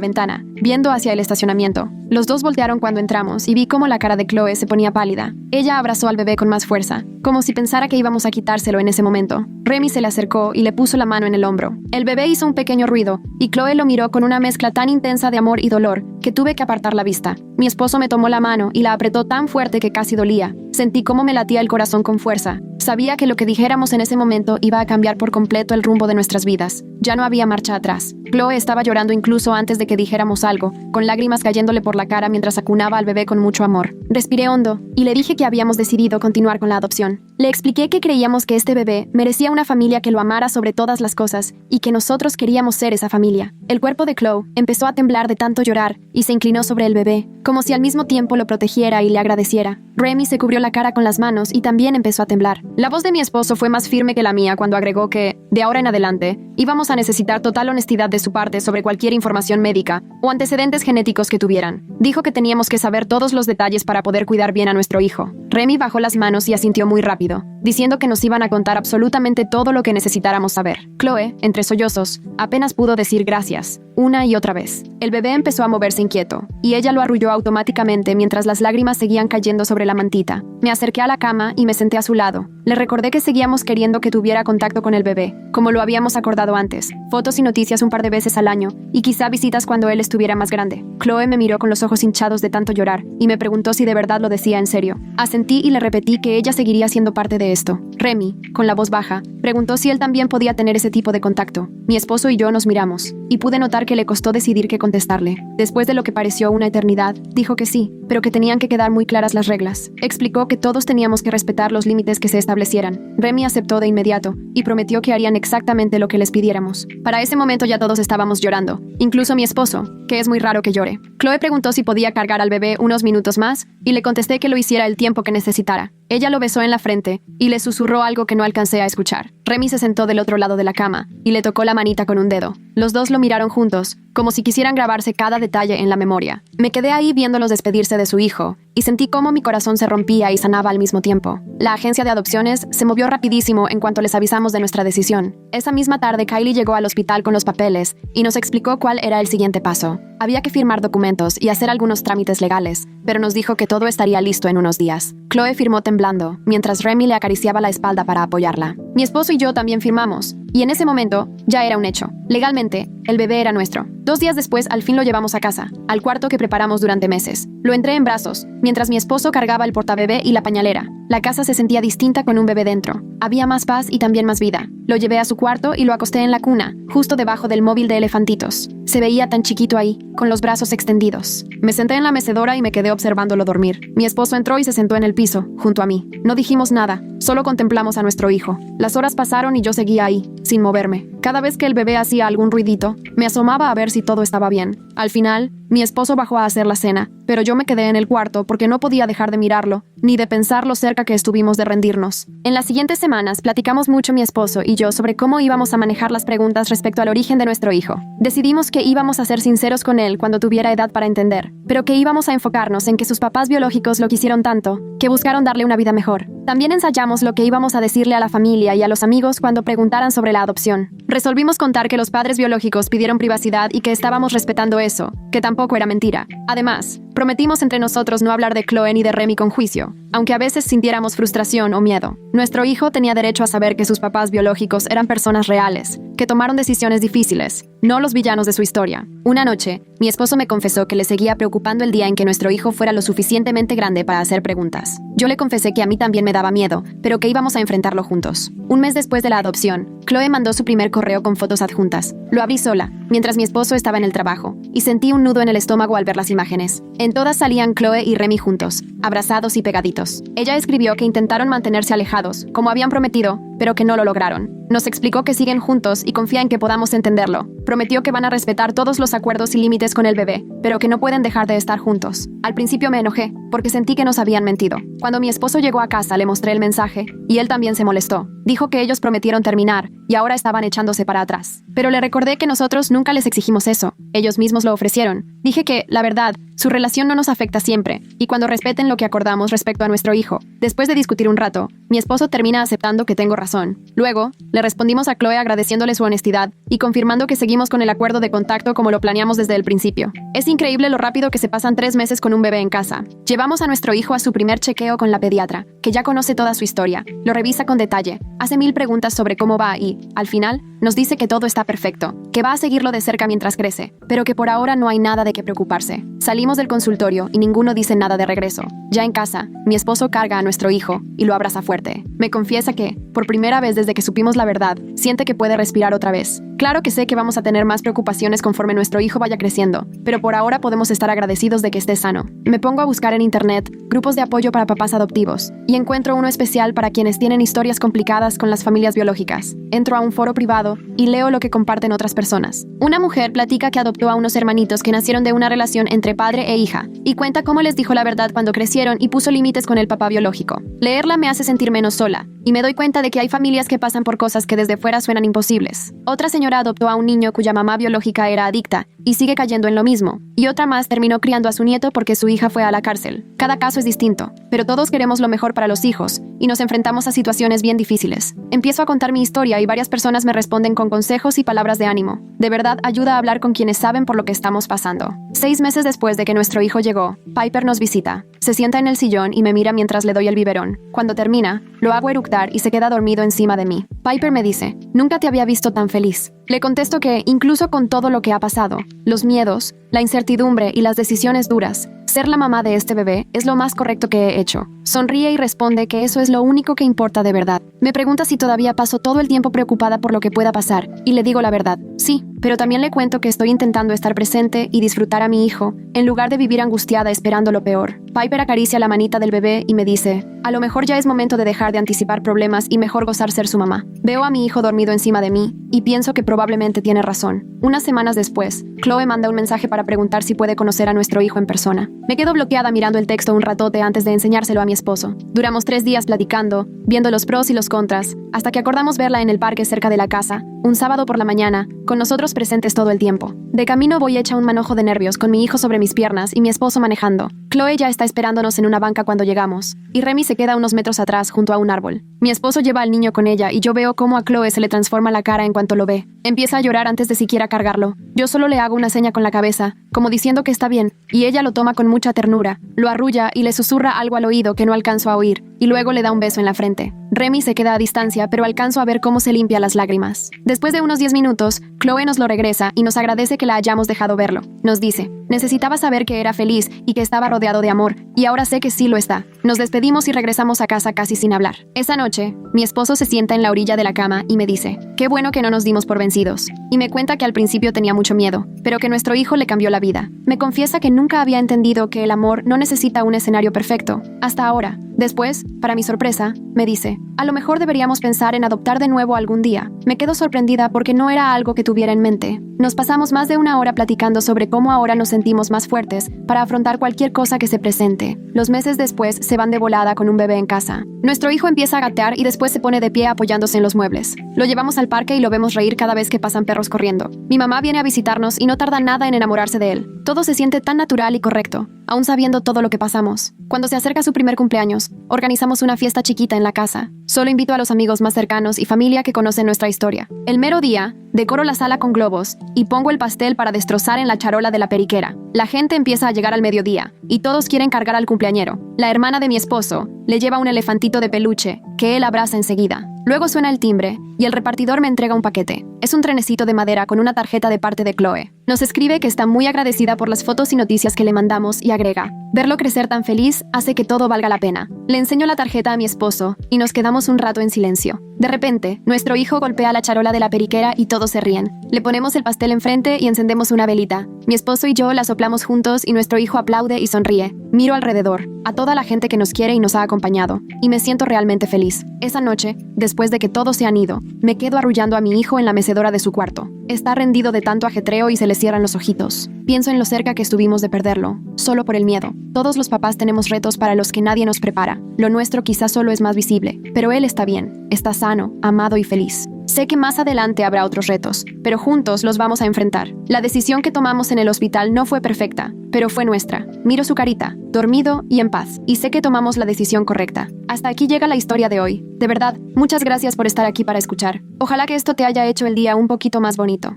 ventana, viendo hacia el estacionamiento. Los dos voltearon cuando entramos y vi cómo la cara de Chloe se ponía pálida. Ella abrazó al bebé con más fuerza, como si pensara que íbamos a quitárselo en ese momento. Remy se le acercó y le puso la mano en el hombro. El bebé hizo un pequeño ruido, y Chloe lo miró con una mezcla tan intensa de amor y dolor que tuve que apartar la vista. Mi esposo me tomó la mano y la apretó tan fuerte que casi dolía. Sentí cómo me latía el corazón con fuerza. Sabía que lo que dijéramos en ese momento iba a cambiar por completo el rumbo de nuestras vidas. Ya no había marcha atrás. Chloe estaba llorando incluso antes de que dijéramos algo, con lágrimas cayéndole por la cara mientras acunaba al bebé con mucho amor. Respiré hondo y le dije que habíamos decidido continuar con la adopción. Le expliqué que creíamos que este bebé merecía una familia que lo amara sobre todas las cosas y que nosotros queríamos ser esa familia. El cuerpo de Chloe empezó a temblar de tanto llorar y se inclinó sobre el bebé, como si al mismo tiempo lo protegiera y le agradeciera. Remy se cubrió la cara con las manos y también empezó a temblar. La voz de mi esposo fue más firme que la mía cuando agregó que, de ahora en adelante, íbamos a necesitar total honestidad de su parte sobre cualquier información médica o antecedentes genéticos que tuvieran. Dijo que teníamos que saber todos los detalles para poder cuidar bien a nuestro hijo. Remy bajó las manos y asintió muy rápido, diciendo que nos iban a contar absolutamente todo lo que necesitáramos saber. Chloe, entre sollozos, apenas pudo decir gracias, una y otra vez. El bebé empezó a moverse inquieto, y ella lo arrulló automáticamente mientras las lágrimas seguían cayendo sobre la mantita. Me acerqué a la cama y me senté a su lado. Le recordé que seguíamos queriendo que tuviera contacto con el bebé, como lo habíamos acordado antes. Fotos y noticias un par de veces al año, y quizá visitas cuando él estuviera más grande. Chloe me miró con los ojos hinchados de tanto llorar, y me preguntó si de verdad lo decía en serio. Asentí y le repetí que ella seguiría siendo parte de esto. Remy, con la voz baja, preguntó si él también podía tener ese tipo de contacto. Mi esposo y yo nos miramos, y pude notar que le costó decidir qué contestarle. Después de lo que pareció una eternidad, dijo que sí, pero que tenían que quedar muy claras las reglas. Explicó que todos teníamos que respetar los límites que se establecieran. Remy aceptó de inmediato, y prometió que harían exactamente lo que les pidiéramos. Para ese momento ya todos estábamos llorando, incluso mi esposo, que es muy raro que llore. Chloe preguntó si podía cargar al bebé unos minutos más, y le contesté que lo hiciera el tiempo que necesitara. Ella lo besó en la frente y le susurró algo que no alcancé a escuchar. Remy se sentó del otro lado de la cama y le tocó la manita con un dedo. Los dos lo miraron juntos, como si quisieran grabarse cada detalle en la memoria. Me quedé ahí viéndolos despedirse de su hijo y sentí cómo mi corazón se rompía y sanaba al mismo tiempo. La agencia de adopciones se movió rapidísimo en cuanto les avisamos de nuestra decisión. Esa misma tarde Kylie llegó al hospital con los papeles y nos explicó cuál era el siguiente paso. Había que firmar documentos y hacer algunos trámites legales, pero nos dijo que todo estaría listo en unos días. Chloe firmó temblando, mientras Remy le acariciaba la espalda para apoyarla. Mi esposo y yo también firmamos, y en ese momento ya era un hecho. Legalmente, el bebé era nuestro. 2 días después, al fin lo llevamos a casa, al cuarto que preparamos durante meses. Lo entré en brazos, mientras mi esposo cargaba el portabebé y la pañalera. La casa se sentía distinta con un bebé dentro. Había más paz y también más vida. Lo llevé a su cuarto y lo acosté en la cuna, justo debajo del móvil de elefantitos. Se veía tan chiquito ahí, con los brazos extendidos. Me senté en la mecedora y me quedé observándolo dormir. Mi esposo entró y se sentó en el piso, junto a mí. No dijimos nada, solo contemplamos a nuestro hijo. Las horas pasaron y yo seguía ahí, sin moverme. Cada vez que el bebé hacía algún ruidito, me asomaba a ver si todo estaba bien. Al final, mi esposo bajó a hacer la cena, pero yo me quedé en el cuarto porque no podía dejar de mirarlo, ni de pensar lo cerca que estuvimos de rendirnos. En las siguientes semanas platicamos mucho mi esposo y yo sobre cómo íbamos a manejar las preguntas respecto al origen de nuestro hijo. Decidimos que íbamos a ser sinceros con él cuando tuviera edad para entender, pero que íbamos a enfocarnos en que sus papás biológicos lo quisieron tanto, que buscaron darle una vida mejor. También ensayamos lo que íbamos a decirle a la familia y a los amigos cuando preguntaran sobre la adopción. Resolvimos contar que los padres biológicos pidieron privacidad y que estábamos respetando eso, que tampoco era mentira. Además, prometimos entre nosotros no hablar de Chloe ni de Remy con juicio, aunque a veces sintiéramos frustración o miedo. Nuestro hijo tenía derecho a saber que sus papás biológicos eran personas reales, que tomaron decisiones difíciles, no los villanos de su historia. Una noche, mi esposo me confesó que le seguía preocupando el día en que nuestro hijo fuera lo suficientemente grande para hacer preguntas. Yo le confesé que a mí también me daba miedo, pero que íbamos a enfrentarlo juntos. Un mes después de la adopción, Chloe mandó su primer correo con fotos adjuntas. Lo abrí sola, mientras mi esposo estaba en el trabajo, y sentí un nudo en el estómago al ver las imágenes. En todas salían Chloe y Remy juntos, abrazados y pegaditos. Ella escribió que intentaron mantenerse alejados, como habían prometido, pero que no lo lograron. Nos explicó que siguen juntos y confía en que podamos entenderlo. Prometió que van a respetar todos los acuerdos y límites con el bebé, pero que no pueden dejar de estar juntos. Al principio me enojé, porque sentí que nos habían mentido. Cuando mi esposo llegó a casa le mostré el mensaje, y él también se molestó. Dijo que ellos prometieron terminar, y ahora estaban echándose para atrás. Pero le recordé que nosotros nunca les exigimos eso. Ellos mismos lo ofrecieron. Dije que, la verdad, su relación no nos afecta siempre, y cuando respeten lo que acordamos respecto a nuestro hijo. Después de discutir un rato, mi esposo termina aceptando que tengo razón. Luego, le respondimos a Chloe agradeciéndole su honestidad y confirmando que seguimos con el acuerdo de contacto como lo planeamos desde el principio. Es increíble lo rápido que se pasan 3 meses con un bebé en casa. Llevamos a nuestro hijo a su primer chequeo con la pediatra, que ya conoce toda su historia, lo revisa con detalle, hace 1000 preguntas sobre cómo va y, al final, Nos dice que todo está perfecto, que va a seguirlo de cerca mientras crece, pero que por ahora no hay nada de qué preocuparse. Salimos del consultorio y ninguno dice nada de regreso. Ya en casa, mi esposo carga a nuestro hijo y lo abraza fuerte. Me confiesa que, por primera vez desde que supimos la verdad, siente que puede respirar otra vez. Claro que sé que vamos a tener más preocupaciones conforme nuestro hijo vaya creciendo, pero por ahora podemos estar agradecidos de que esté sano. Me pongo a buscar en internet grupos de apoyo para papás adoptivos y encuentro uno especial para quienes tienen historias complicadas con las familias biológicas. Entro a un foro privado y leo lo que comparten otras personas. Una mujer platica que adoptó a unos hermanitos que nacieron de una relación entre padre e hija y cuenta cómo les dijo la verdad cuando crecieron y puso límites con el papá biológico. Leerla me hace sentir menos sola y me doy cuenta de que hay familias que pasan por cosas que desde fuera suenan imposibles. Otra señora adoptó a un niño cuya mamá biológica era adicta y sigue cayendo en lo mismo. Y otra más terminó criando a su nieto porque su hija fue a la cárcel. Cada caso es distinto, pero todos queremos lo mejor para los hijos y nos enfrentamos a situaciones bien difíciles. Empiezo a contar mi historia y varias personas me responden con consejos y palabras de ánimo. De verdad ayuda a hablar con quienes saben por lo que estamos pasando. 6 meses después de que nuestro hijo llegó, Piper nos visita. Se sienta en el sillón y me mira mientras le doy el biberón. Cuando termina, lo hago eructar y se queda dormido encima de mí. Piper me dice, nunca te había visto tan feliz. Le contesto que, incluso con todo lo que ha pasado, los miedos, la incertidumbre y las decisiones duras, ser la mamá de este bebé es lo más correcto que he hecho. Sonríe y responde que eso es lo único que importa de verdad. Me pregunta si todavía paso todo el tiempo preocupada por lo que pueda pasar, y le digo la verdad, sí, pero también le cuento que estoy intentando estar presente y disfrutar a mi hijo, en lugar de vivir angustiada esperando lo peor. Piper acaricia la manita del bebé y me dice, a lo mejor ya es momento de dejar de anticipar problemas y mejor gozar ser su mamá. Veo a mi hijo dormido encima de mí, y pienso que probablemente tiene razón. Unas semanas después, Chloe manda un mensaje para preguntar si puede conocer a nuestro hijo en persona. Me quedo bloqueada mirando el texto un ratote antes de enseñárselo a mi esposo. Duramos 3 días platicando, viendo los pros y los contras, hasta que acordamos verla en el parque cerca de la casa, un sábado por la mañana, con nosotros presentes todo el tiempo. De camino voy hecha un manojo de nervios con mi hijo sobre mis piernas y mi esposo manejando. Chloe ya está esperándonos en una banca cuando llegamos, y Remy se queda unos metros atrás junto a un árbol. Mi esposo lleva al niño con ella y yo veo cómo a Chloe se le transforma la cara en cuanto lo ve. Empieza a llorar antes de siquiera cargarlo. Yo solo le hago una seña con la cabeza, como diciendo que está bien, y ella lo toma con mucha ternura, lo arrulla y le susurra algo al oído que no alcanzo a oír, y luego le da un beso en la frente. Remy se queda a distancia, pero alcanzo a ver cómo se limpia las lágrimas. Después de unos 10 minutos, Chloe nos lo regresa y nos agradece que la hayamos dejado verlo. Nos dice, necesitaba saber que era feliz y que estaba rodeado de amor, y ahora sé que sí lo está. Nos despedimos y regresamos a casa casi sin hablar. Esa noche, mi esposo se sienta en la orilla de la cama y me dice, qué bueno que no nos dimos por vencidos. Y me cuenta que al principio tenía mucho miedo, pero que nuestro hijo le cambió la vida. Me confiesa que nunca había entendido que el amor no necesita un escenario perfecto, hasta ahora. Después, para mi sorpresa, me dice, a lo mejor deberíamos pensar en adoptar de nuevo algún día. Me quedo sorprendida porque no era algo que tuviera en mente. Nos pasamos más de 1 hora platicando sobre cómo ahora nos sentimos más fuertes para afrontar cualquier cosa que se presente. Los meses después se van de volada con un bebé en casa. Nuestro hijo empieza a gatear y después se pone de pie apoyándose en los muebles. Lo llevamos al parque y lo vemos reír cada vez que pasan perros corriendo. Mi mamá viene a visitarnos y no tarda nada en enamorarse de él. Todo se siente tan natural y correcto, aún sabiendo todo lo que pasamos. Cuando se acerca su primer cumpleaños, organizamos una fiesta chiquita en la casa. Solo invito a los amigos más cercanos y familia que conocen nuestra historia. El mero día, decoro la sala con globos y pongo el pastel para destrozar en la charola de la periquera. La gente empieza a llegar al mediodía y todos quieren cargar al cumpleañero. La hermana de mi esposo le lleva un elefantito de peluche que él abraza enseguida. Luego suena el timbre y el repartidor me entrega un paquete. Es un trenecito de madera con una tarjeta de parte de Chloe. Nos escribe que está muy agradecida por las fotos y noticias que le mandamos y agrega, verlo crecer tan feliz hace que todo valga la pena. Le enseño la tarjeta a mi esposo y nos quedamos un rato en silencio. De repente, nuestro hijo golpea la charola de la periquera y todos se ríen. Le ponemos el pastel enfrente y encendemos una velita. Mi esposo y yo la soplamos juntos y nuestro hijo aplaude y sonríe. Miro alrededor, a toda la gente que nos quiere y nos ha acompañado, y me siento realmente feliz. Esa noche, después de que todos se han ido, me quedo arrullando a mi hijo en la mecedora de su cuarto. Está rendido de tanto ajetreo y se le cierran los ojitos. Pienso en lo cerca que estuvimos de perderlo, solo por el miedo. Todos los papás tenemos retos para los que nadie nos prepara. Lo nuestro quizás solo es más visible, pero él está bien, está sano, amado y feliz. Sé que más adelante habrá otros retos, pero juntos los vamos a enfrentar. La decisión que tomamos en el hospital no fue perfecta, pero fue nuestra. Miro su carita, dormido y en paz, y sé que tomamos la decisión correcta. Hasta aquí llega la historia de hoy. De verdad, muchas gracias por estar aquí para escuchar. Ojalá que esto te haya hecho el día un poquito más bonito.